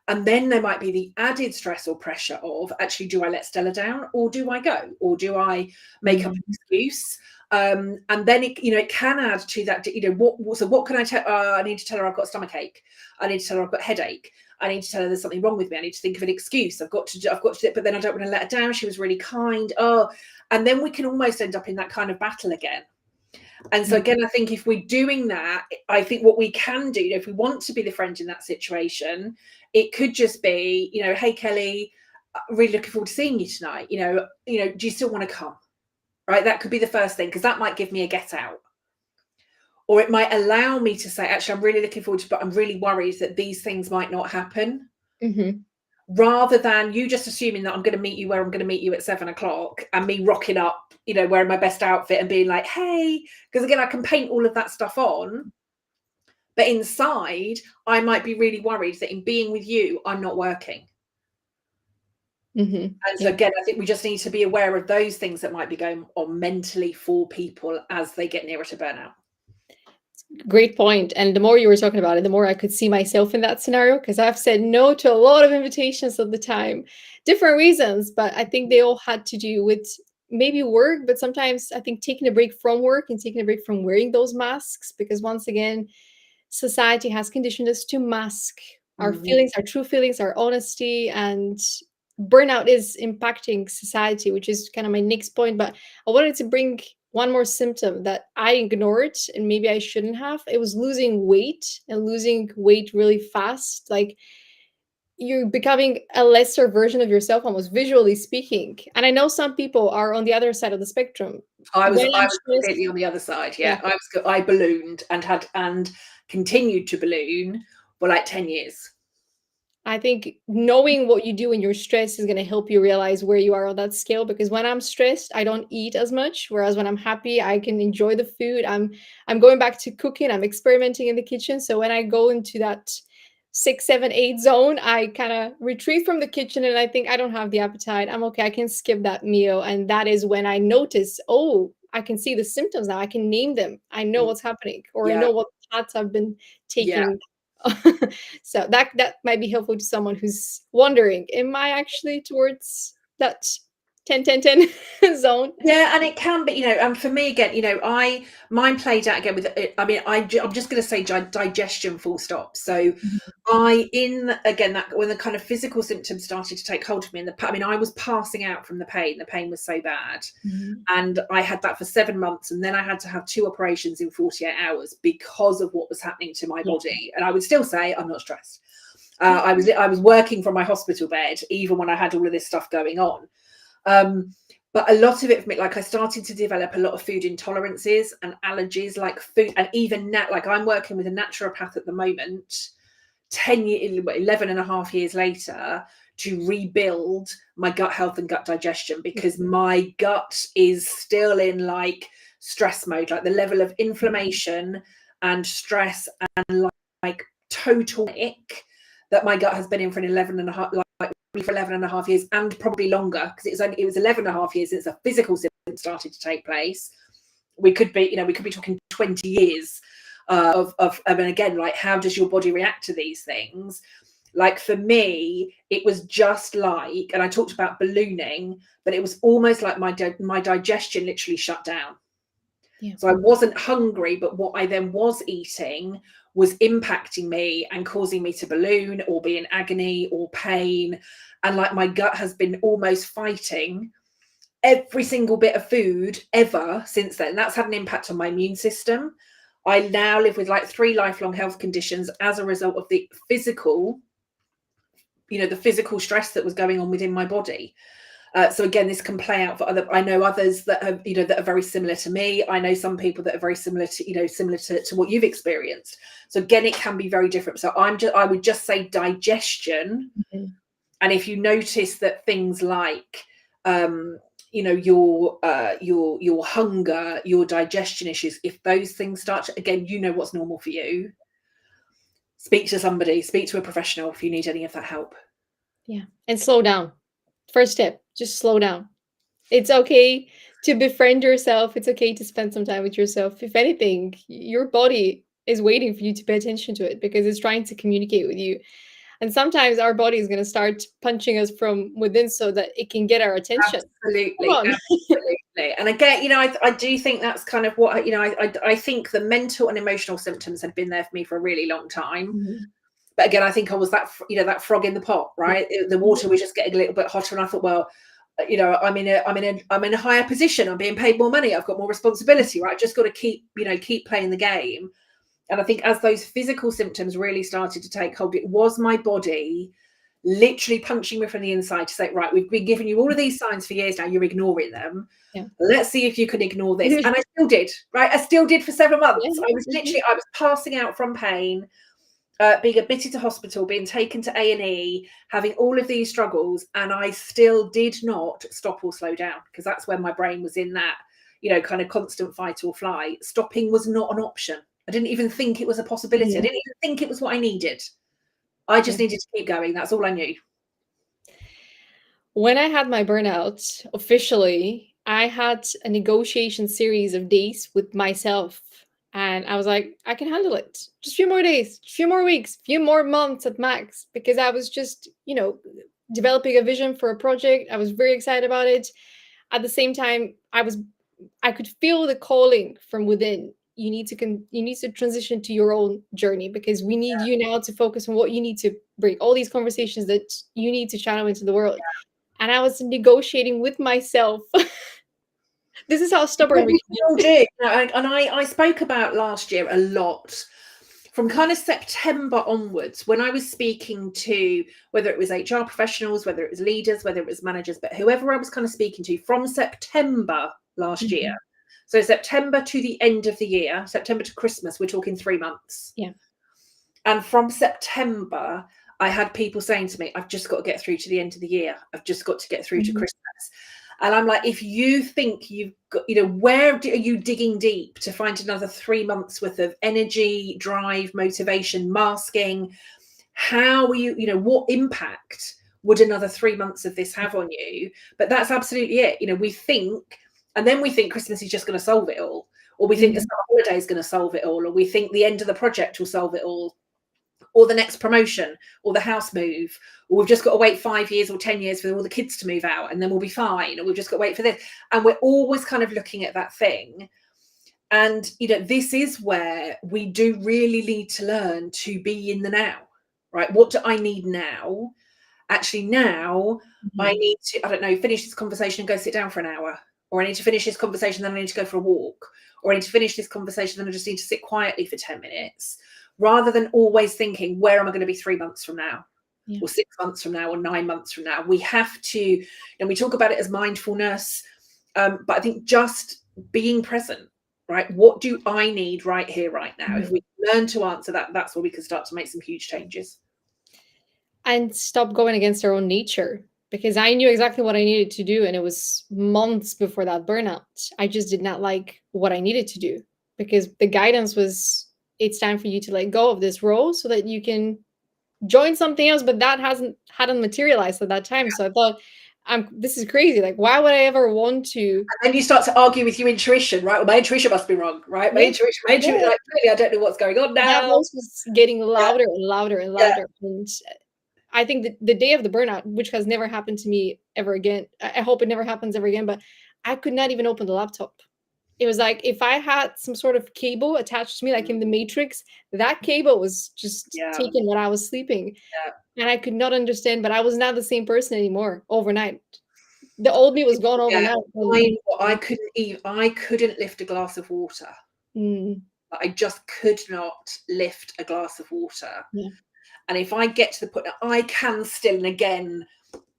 And then there might be the added stress or pressure of, actually, do I let Stella down, or do I go, or do I make up an excuse? And then it can add to that. What can I tell? I need to tell her I've got a stomach ache. I need to tell her I've got a headache. I need to tell her there's something wrong with me. I need to think of an excuse. I've got to do it, but then I don't want to let her down. She was really kind. And then we can almost end up in that kind of battle again. And so again, I think if we're doing that, I think what we can do, if we want to be the friend in that situation, it could just be, hey, Kelly, really looking forward to seeing you tonight. Do you still want to come? Right? That could be the first thing, because that might give me a get out. Or it might allow me to say, actually, I'm really looking forward to, but I'm really worried that these things might not happen. Rather than you just assuming that I'm going to meet you where I'm going to meet you at 7:00 and me rocking up, wearing my best outfit and being like, hey, because again, I can paint all of that stuff on. But inside, I might be really worried that in being with you, I'm not working. And so again, I think we just need to be aware of those things that might be going on mentally for people as they get nearer to burnout. Great point. And the more you were talking about it, the more I could see myself in that scenario, because I've said no to a lot of invitations at the time, different reasons, but I think they all had to do with maybe work, but sometimes I think taking a break from work and taking a break from wearing those masks, because once again, society has conditioned us to mask our feelings, our true feelings, our honesty, and burnout is impacting society, which is kind of my next point. But I wanted to bring one more symptom that I ignored and maybe I shouldn't have. It was losing weight, and losing weight really fast. Like, you're becoming a lesser version of yourself, almost visually speaking. And I know some people are on the other side of the spectrum. I was When I'm stressed- completely on the other side. Yeah. I ballooned and continued to balloon for like 10 years. I think knowing what you do when you're stressed is going to help you realize where you are on that scale, because when I'm stressed, I don't eat as much, whereas when I'm happy, I can enjoy the food. I'm going back to cooking, I'm experimenting in the kitchen. So when I go into that 6, 7, 8 zone, I kind of retreat from the kitchen and I think I don't have the appetite. I'm okay, I can skip that meal. And that is when I notice, oh, I can see the symptoms now. I can name them. I know what's happening, or I know what paths I've been taking. So that might be helpful to someone who's wondering, am I actually towards that 10-10-10 zone? Yeah, and it can be, and for me again, mine played out again with, I'm just going to say digestion, full stop. So when the kind of physical symptoms started to take hold of me, I was passing out from the pain was so bad. And I had that for 7 months, and then I had to have 2 operations in 48 hours because of what was happening to my body. And I would still say I'm not stressed. I was working from my hospital bed even when I had all of this stuff going on. But a lot of it for me, like, I started to develop a lot of food intolerances and allergies, like food, and even like I'm working with a naturopath at the moment, 11 and a half years later, to rebuild my gut health and gut digestion, because my gut is still in like stress mode, like the level of inflammation and stress and like total ick that my gut has been in for 11 and a half, for 11 and a half years, and probably longer, because it was 11 and a half years since the physical symptoms started to take place. We could be talking 20 years of and again, like, how does your body react to these things? Like, for me, it was just like, and I talked about ballooning, but it was almost like my digestion literally shut down. So I wasn't hungry, but what I then was eating was impacting me and causing me to balloon or be in agony or pain. And like, my gut has been almost fighting every single bit of food ever since then. And that's had an impact on my immune system. I now live with like 3 lifelong health conditions as a result of the physical stress that was going on within my body. So again, this can play out for I know others that have, that are very similar to me. I know some people that are very similar to what you've experienced. So again, it can be very different. So I would just say digestion. And if you notice that things like, your hunger, your digestion issues, if those things start to, again, what's normal for you, speak to somebody, speak to a professional if you need any of that help. Yeah. And slow down. First step, just slow down. It's okay to befriend yourself. It's okay to spend some time with yourself. If anything, your body is waiting for you to pay attention to it, because it's trying to communicate with you. And sometimes our body is going to start punching us from within so that it can get our attention. Absolutely. And again, I do think that's kind of what, I think the mental and emotional symptoms had been there for me for a really long time. But again, I think I was that frog in the pot, right? The water was just getting a little bit hotter, and I thought, well, I'm in a higher position. I'm being paid more money. I've got more responsibility, right? I've just got to keep playing the game. And I think as those physical symptoms really started to take hold, it was my body literally punching me from the inside to say, right, we've been giving you all of these signs for years now. You're ignoring them. Let's see if you can ignore this. And I still did, right? I still did for 7 months. I was passing out from pain. Being admitted to hospital, being taken to A&E, having all of these struggles, and I still did not stop or slow down, because that's when my brain was in that, kind of constant fight or flight. Stopping was not an option I didn't even think it was a possibility. I didn't even think it was what I needed. I just needed to keep going. That's all I knew. When I had my burnout officially, I had a negotiation series of days with myself. And I was like, I can handle it. Just a few more days, a few more weeks, a few more months at max, because I was just, developing a vision for a project. I was very excited about it. At the same time, I could feel the calling from within. You need to transition to your own journey, because we need you now to focus on what you need to bring, all these conversations that you need to channel into the world. And I was negotiating with myself. This is how stubborn we all do. And I spoke about last year a lot, from kind of September onwards, when I was speaking to, whether it was HR professionals, whether it was leaders, whether it was managers, but whoever I was kind of speaking to from September last year. So September to the end of the year, September to Christmas, we're talking 3 months. Yeah. And from September, I had people saying to me, I've just got to get through to the end of the year. I've just got to get through to Christmas. And I'm like, if you think you've got, where are you digging deep to find another 3 months worth of energy, drive, motivation, masking? How are you, what impact would another 3 months of this have on you? But that's absolutely it. We think, and then we think Christmas is just going to solve it all. Or we think the summer holiday is going to solve it all. Or we think the end of the project will solve it all. Or the next promotion, or the house move, or we've just got to wait 5 years or 10 years for all the kids to move out and then we'll be fine, or we've just got to wait for this. And we're always kind of looking at that thing. And, this is where we do really need to learn to be in the now, right? What do I need now? Actually, now I need to, finish this conversation and go sit down for an hour, or I need to finish this conversation, then I need to go for a walk, or I need to finish this conversation, then I just need to sit quietly for 10 minutes. Rather than always thinking, where am I going to be 3 months from now, or 6 months from now, or 9 months from now? We have to, and we talk about it as mindfulness, but I think just being present, right? What do I need right here, right now? If we learn to answer that, that's where we can start to make some huge changes. And stop going against our own nature, because I knew exactly what I needed to do. And it was months before that burnout. I just did not like what I needed to do, because the guidance was, it's time for you to let go of this role so that you can join something else. But that hadn't materialized at that time. So I thought, this is crazy. Like, why would I ever want to? And then you start to argue with your intuition, right? Well, my intuition must be wrong, right? My intuition, like, clearly I don't know what's going on now. That voice was getting louder and louder and louder. And I think that the day of the burnout, which has never happened to me ever again, I hope it never happens ever again, but I could not even open the laptop. It was like, if I had some sort of cable attached to me, like in the Matrix, that cable was just taken when I was sleeping. And I could not understand, but I was not the same person anymore overnight. The old me was gone overnight. I couldn't lift a glass of water. I just could not lift a glass of water. And if I get to the point that I can still, and again,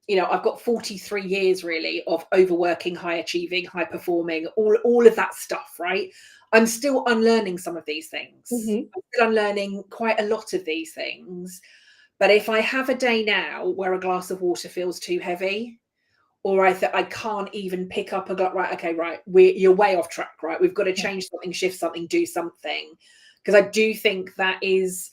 I've got 43 years really of overworking, high achieving, high performing, all of that stuff, right? I'm still unlearning some of these things. I'm still unlearning quite a lot of these things. But if I have a day now where a glass of water feels too heavy, or I can't even pick up a glass, you're way off track, right? We've got to change something, shift something, do something. Because I do think that is,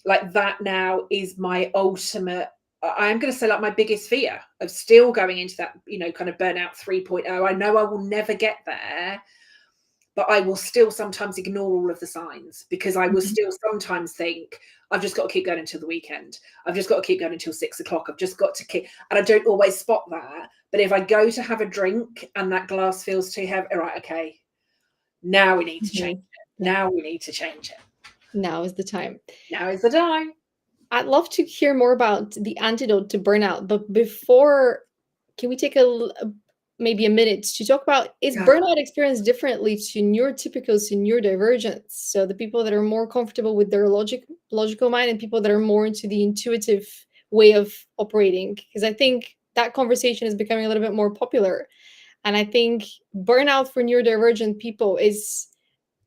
like, that now is my ultimate, I'm going to say, like, my biggest fear of still going into that, kind of burnout 3.0. I know I will never get there, but I will still sometimes ignore all of the signs, because I will still sometimes think, I've just got to keep going until the weekend. I've just got to keep going until 6 o'clock. I've just got to keep, and I don't always spot that. But if I go to have a drink and that glass feels too heavy, right, okay, now we need to change it. Now we need to change it. Now is the time. Now is the time. I'd love to hear more about the antidote to burnout, but before, can we take maybe a minute to talk about, is burnout experienced differently to neurotypicals and neurodivergents? So the people that are more comfortable with their logical mind, and people that are more into the intuitive way of operating, because I think that conversation is becoming a little bit more popular. And I think burnout for neurodivergent people is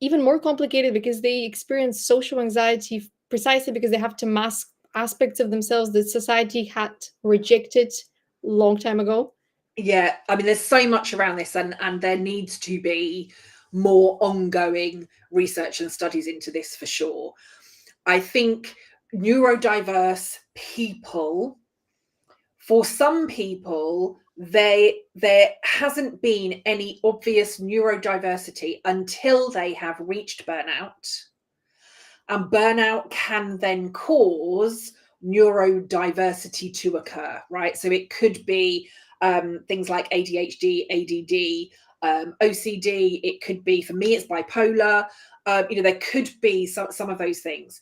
even more complicated, because they experience social anxiety precisely because they have to mask aspects of themselves that society had rejected a long time ago. Yeah, I mean, there's so much around this, and there needs to be more ongoing research and studies into this for sure. I think neurodiverse people, for some people, there hasn't been any obvious neurodiversity until they have reached burnout. And burnout can then cause neurodiversity to occur, right? So it could be things like ADHD, ADD, OCD. It could be, for me, it's bipolar. There could be some of those things.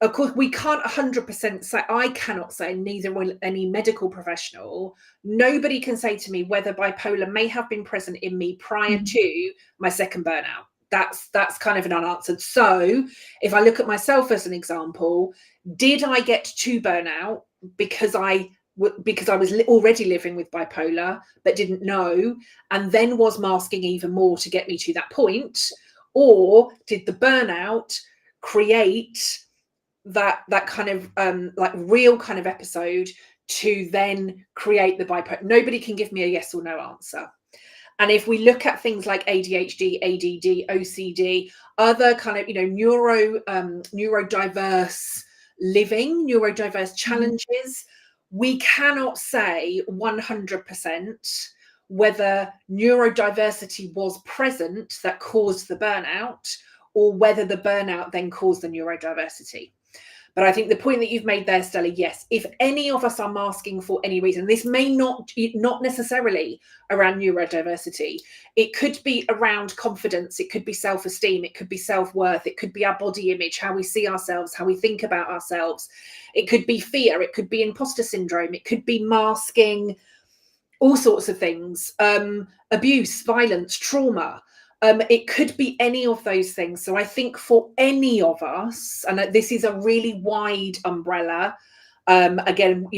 Of course, we can't 100% say, I cannot say, neither will any medical professional. Nobody can say to me whether bipolar may have been present in me prior to my second burnout. That's kind of an unanswered. So if I look at myself as an example, did I get to burnout because I was already living with bipolar but didn't know, and then was masking even more to get me to that point? Or did the burnout create that kind of like real kind of episode to then create the bipolar? Nobody can give me a yes or no answer. And if we look at things like ADHD, ADD, OCD, other kind of neurodiverse living, neurodiverse challenges, we cannot say 100% whether neurodiversity was present that caused the burnout, or whether the burnout then caused the neurodiversity. But I think the point that you've made there, Stella, yes, if any of us are masking for any reason, this may not necessarily around neurodiversity. It could be around confidence. It could be self-esteem. It could be self-worth. It could be our body image, how we see ourselves, how we think about ourselves. It could be fear. It could be imposter syndrome. It could be masking all sorts of things, abuse, violence, trauma. It could be any of those things. So I think for any of us, and this is a really wide umbrella, again,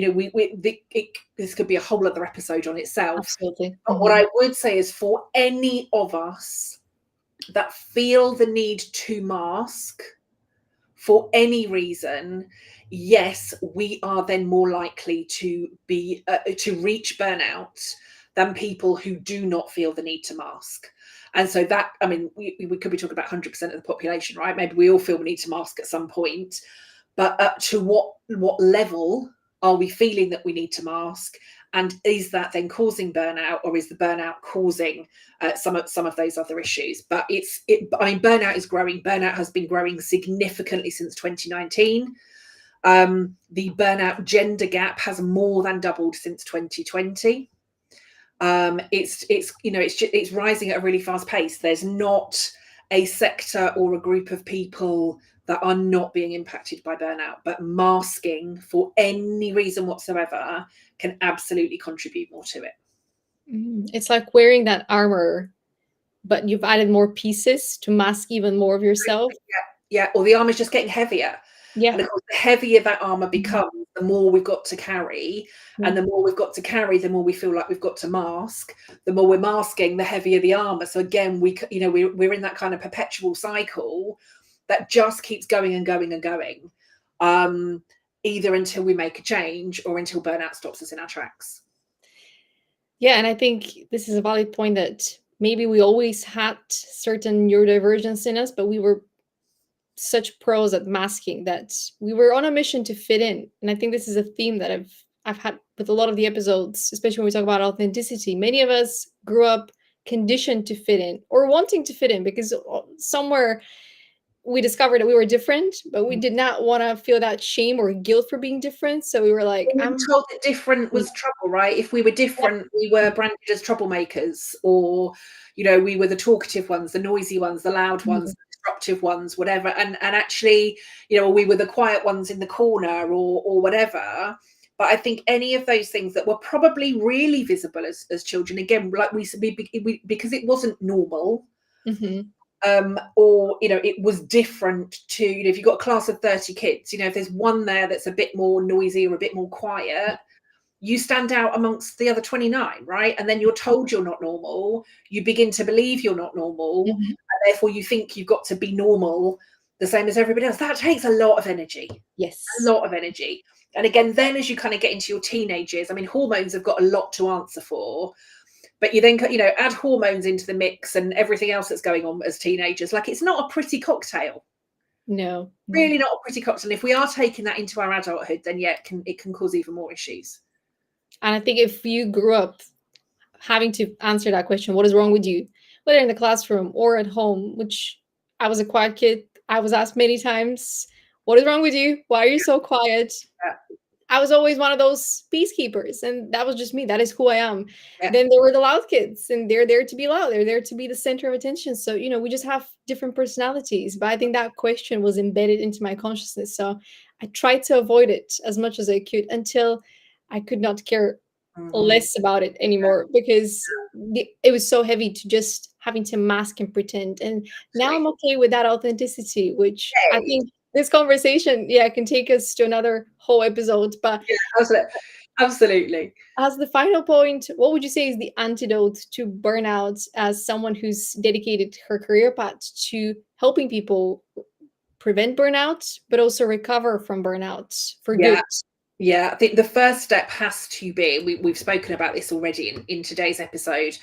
this could be a whole other episode on itself. Absolutely. But what I would say is, for any of us that feel the need to mask for any reason, yes, we are then more likely to be to reach burnout than people who do not feel the need to mask. And so that, I mean, we could be talking about 100% of the population, right? Maybe we all feel we need to mask at some point, but to what level are we feeling that we need to mask? And is that then causing burnout, or is the burnout causing some of those other issues? But I mean, burnout is growing. Burnout has been growing significantly since 2019. The burnout gender gap has more than doubled since 2020. It's rising at a really fast pace. There's not a sector or a group of people that are not being impacted by burnout, but masking for any reason whatsoever can absolutely contribute more to it. It's like wearing that armor, but you've added more pieces to mask even more of yourself. Yeah. Or the armor's just getting heavier. Yeah. And of course, the heavier that armor becomes, the more we've got to carry. And the more we've got to carry, the more we feel like we've got to mask. The more we're masking, the heavier the armor. So again, we're in that kind of perpetual cycle that just keeps going and going and going, either until we make a change or until burnout stops us in our tracks. Yeah, and I think this is a valid point, that maybe we always had certain neurodivergence in us, but we were such pros at masking that we were on a mission to fit in. And I think this is a theme that I've had with a lot of the episodes, especially when we talk about authenticity. Many of us grew up conditioned to fit in, or wanting to fit in, because somewhere we discovered that we were different, but we did not want to feel that shame or guilt for being different. So we were like, I'm told that different was trouble, right? If we were different, we were branded as troublemakers, or, we were the talkative ones, the noisy ones, the loud ones, the disruptive ones, whatever. And actually, we were the quiet ones in the corner, or whatever. But I think any of those things that were probably really visible as children, again, like we because it wasn't normal. Or it was different to, if you've got a class of 30 kids, if there's one there that's a bit more noisy or a bit more quiet, you stand out amongst the other 29, right? And then you're told you're not normal. You begin to believe you're not normal, and therefore you think you've got to be normal the same as everybody else. That takes a lot of energy. Yes, a lot of energy. And again, then as you kind of get into your teenage years, I mean, hormones have got a lot to answer for. but you then, add hormones into the mix and everything else that's going on as teenagers. Like, it's not a pretty cocktail. No. Really not a pretty cocktail. And if we are taking that into our adulthood, then yeah, it can cause even more issues. And I think if you grew up having to answer that question, what is wrong with you, whether in the classroom or at home, which I was a quiet kid, I was asked many times, what is wrong with you? Why are you so quiet? Yeah. I was always one of those peacekeepers, and that was just me. That is who I am. Yeah. Then there were the loud kids, and they're there to be loud. They're there to be the center of attention. So, we just have different personalities. But I think that question was embedded into my consciousness. So I tried to avoid it as much as I could until I could not care less about it anymore, because it was so heavy to just having to mask and pretend. And now I'm okay with that authenticity, which I think this conversation, can take us to another whole episode. But absolutely. As the final point, what would you say is the antidote to burnout, as someone who's dedicated her career path to helping people prevent burnout, but also recover from burnout for good? Yeah, I think the first step has to be, we've spoken about this already in today's episode,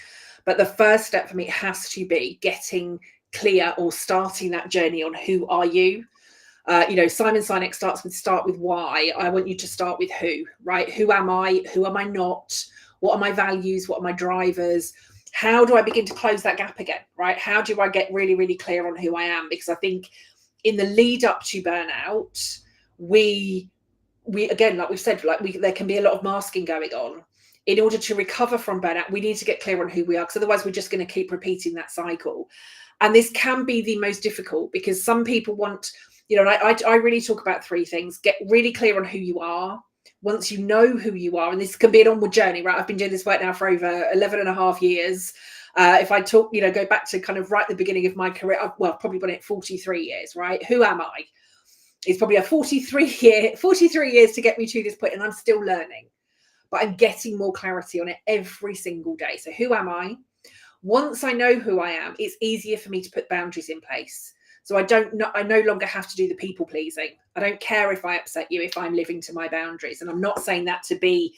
but the first step for me has to be getting clear or starting that journey on who are you. Simon Sinek start with why. I want you to start with who, right? Who am I? Who am I not? What are my values? What are my drivers? How do I begin to close that gap again, right? How do I get really, really clear on who I am? Because I think in the lead up to burnout, we again, like we've said, there can be a lot of masking going on. In order to recover from burnout, we need to get clear on who we are, because otherwise we're just going to keep repeating that cycle. And this can be the most difficult, because some people want, I really talk about three things. Get really clear on who you are. Once you know who you are, and this can be an onward journey, right? I've been doing this work now for over 11 and a half years. If I talk, go back to kind of right at the beginning of my career, I've probably been at 43 years, right? Who am I? It's probably a 43 years to get me to this point, and I'm still learning, but I'm getting more clarity on it every single day. So who am I? Once I know who I am, it's easier for me to put boundaries in place. So I no longer have to do the people pleasing. I don't care if I upset you, if I'm living to my boundaries. And I'm not saying that to be,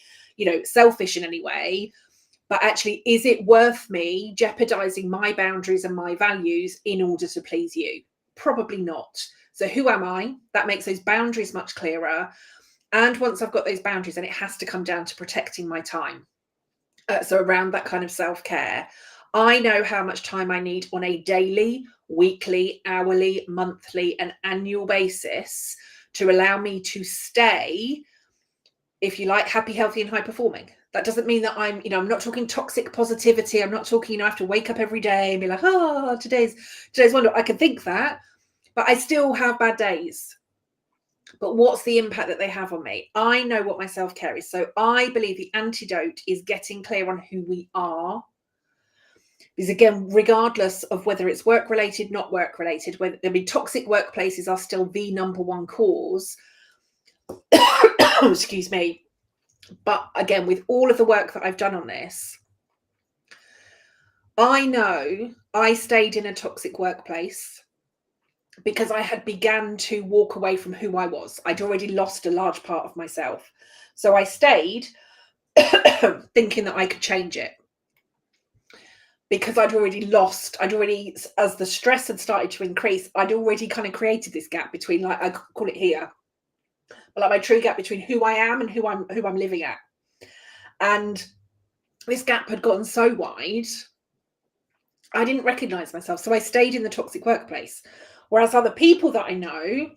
selfish in any way, but actually, is it worth me jeopardizing my boundaries and my values in order to please you? Probably not. So who am I? That makes those boundaries much clearer. And once I've got those boundaries, then it has to come down to protecting my time. So around that kind of self-care, I know how much time I need on a daily, weekly, hourly, monthly, and annual basis to allow me to stay, if you like, happy, healthy, and high performing. That doesn't mean that I'm not talking toxic positivity. I'm not talking, I have to wake up every day and be like, oh, today's wonderful. I can think that, but I still have bad days. But what's the impact that they have on me? I know what my self-care is. So I believe the antidote is getting clear on who we are. Because again, regardless of whether it's work-related, not work-related, toxic workplaces are still the number one cause. Excuse me. But again, with all of the work that I've done on this, I know I stayed in a toxic workplace because I had began to walk away from who I was. I'd already lost a large part of myself. So I stayed thinking that I could change it, because as the stress had started to increase, I'd already kind of created this gap between, like, I call it here, but like my true gap between who I am and who I'm living at. And this gap had gotten so wide, I didn't recognize myself. So I stayed in the toxic workplace. Whereas other people that I know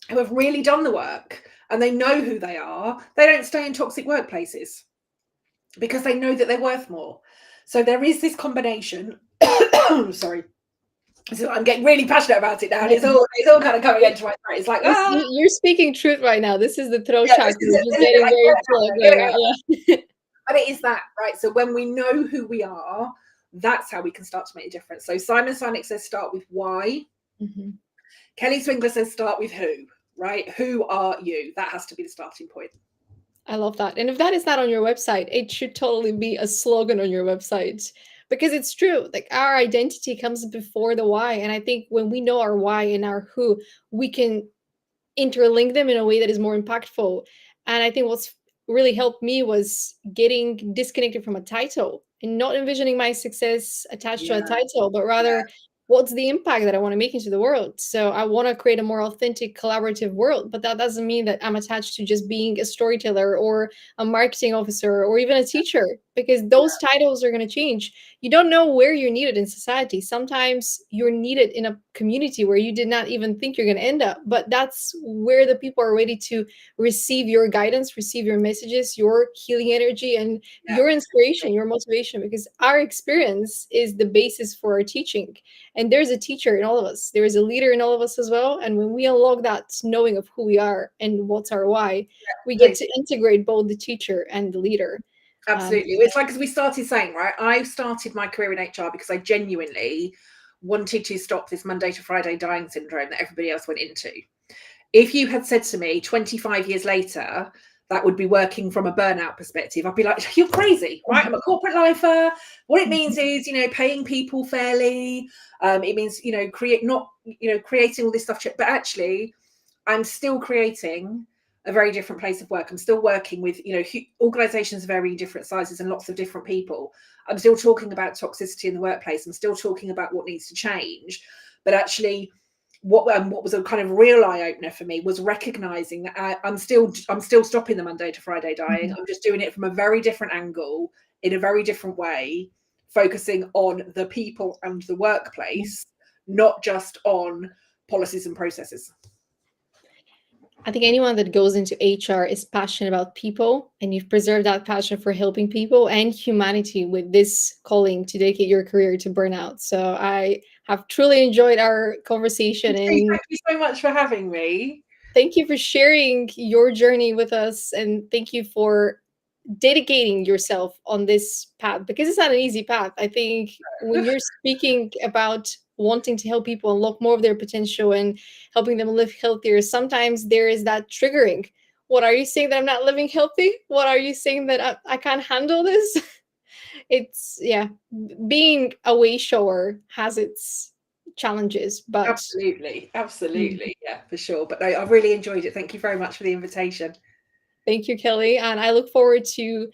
who have really done the work and they know who they are, they don't stay in toxic workplaces because they know that they're worth more. So there is this combination. Sorry. So I'm getting really passionate about it now. And it's all kind of coming into my throat. It's like, you're speaking truth right now. This is the throat chakra. Just getting very plugged in. But it is that, right? So when we know who we are, that's how we can start to make a difference. So Simon Sinek says start with why. Mm-hmm. Kelly Swingler says start with who, right? Who are you? That has to be the starting point. I love that. And if that is not on your website, it should totally be a slogan on your website, because it's true. Like, our identity comes before the why. And I think when we know our why and our who, we can interlink them in a way that is more impactful. And I think what's really helped me was getting disconnected from a title and not envisioning my success attached to a Yeah, title, but yeah, rather what's the impact that I want to make into the world. So I want to create a more authentic, collaborative world, but that doesn't mean that I'm attached to just being a storyteller or a marketing officer or even a teacher, because those titles are going to change. You don't know where you're needed in society. Sometimes you're needed in a community where you did not even think you're going to end up, but that's where the people are ready to receive your guidance, receive your messages, your healing energy, and yeah. your inspiration, your motivation, because our experience is the basis for our teaching. And there's a teacher in all of us, there is a leader in all of us as well. And when we unlock that knowing of who we are and what's our why, we get to integrate both the teacher and the leader. Absolutely. It's like, as we started saying, right, I started my career in HR because I genuinely wanted to stop this Monday to Friday dying syndrome that everybody else went into. If you had said to me 25 years later that would be working from a burnout perspective, I'd be like, you're crazy, right? I'm a corporate lifer. What it means is, paying people fairly. It means, creating all this stuff. But actually, I'm still creating a very different place of work. I'm still working with, organizations of very different sizes and lots of different people. I'm still talking about toxicity in the workplace. I'm still talking about what needs to change. But actually, what was a kind of real eye opener for me was recognizing that I'm still stopping the Monday to Friday dying. I'm just doing it from a very different angle, in a very different way, focusing on the people and the workplace, not just on policies and processes. I think anyone that goes into HR is passionate about people, and you've preserved that passion for helping people and humanity with this calling to dedicate your career to burnout. So I have truly enjoyed our conversation. And thank you so much for having me. Thank you for sharing your journey with us. And thank you for dedicating yourself on this path, because it's not an easy path. I think when you're speaking about wanting to help people unlock more of their potential and helping them live healthier, sometimes there is that triggering. What are you saying, that I'm not living healthy? What are you saying, that I can't handle this? It's, yeah, being a way shower has its challenges, but Absolutely. Yeah, for sure. But no, I really enjoyed it. Thank you very much for the invitation. Thank you, Kelly. And I look forward to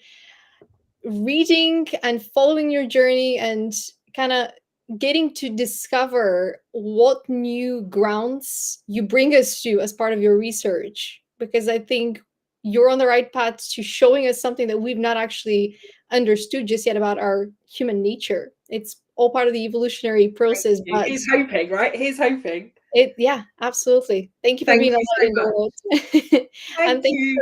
reading and following your journey and kind of getting to discover what new grounds you bring us to as part of your research, because I think you're on the right path to showing us something that we've not actually understood just yet about our human nature. It's all part of the evolutionary process. But he's hoping, right? He's hoping. Yeah, absolutely. Thank you for being a light in the world. And thank you for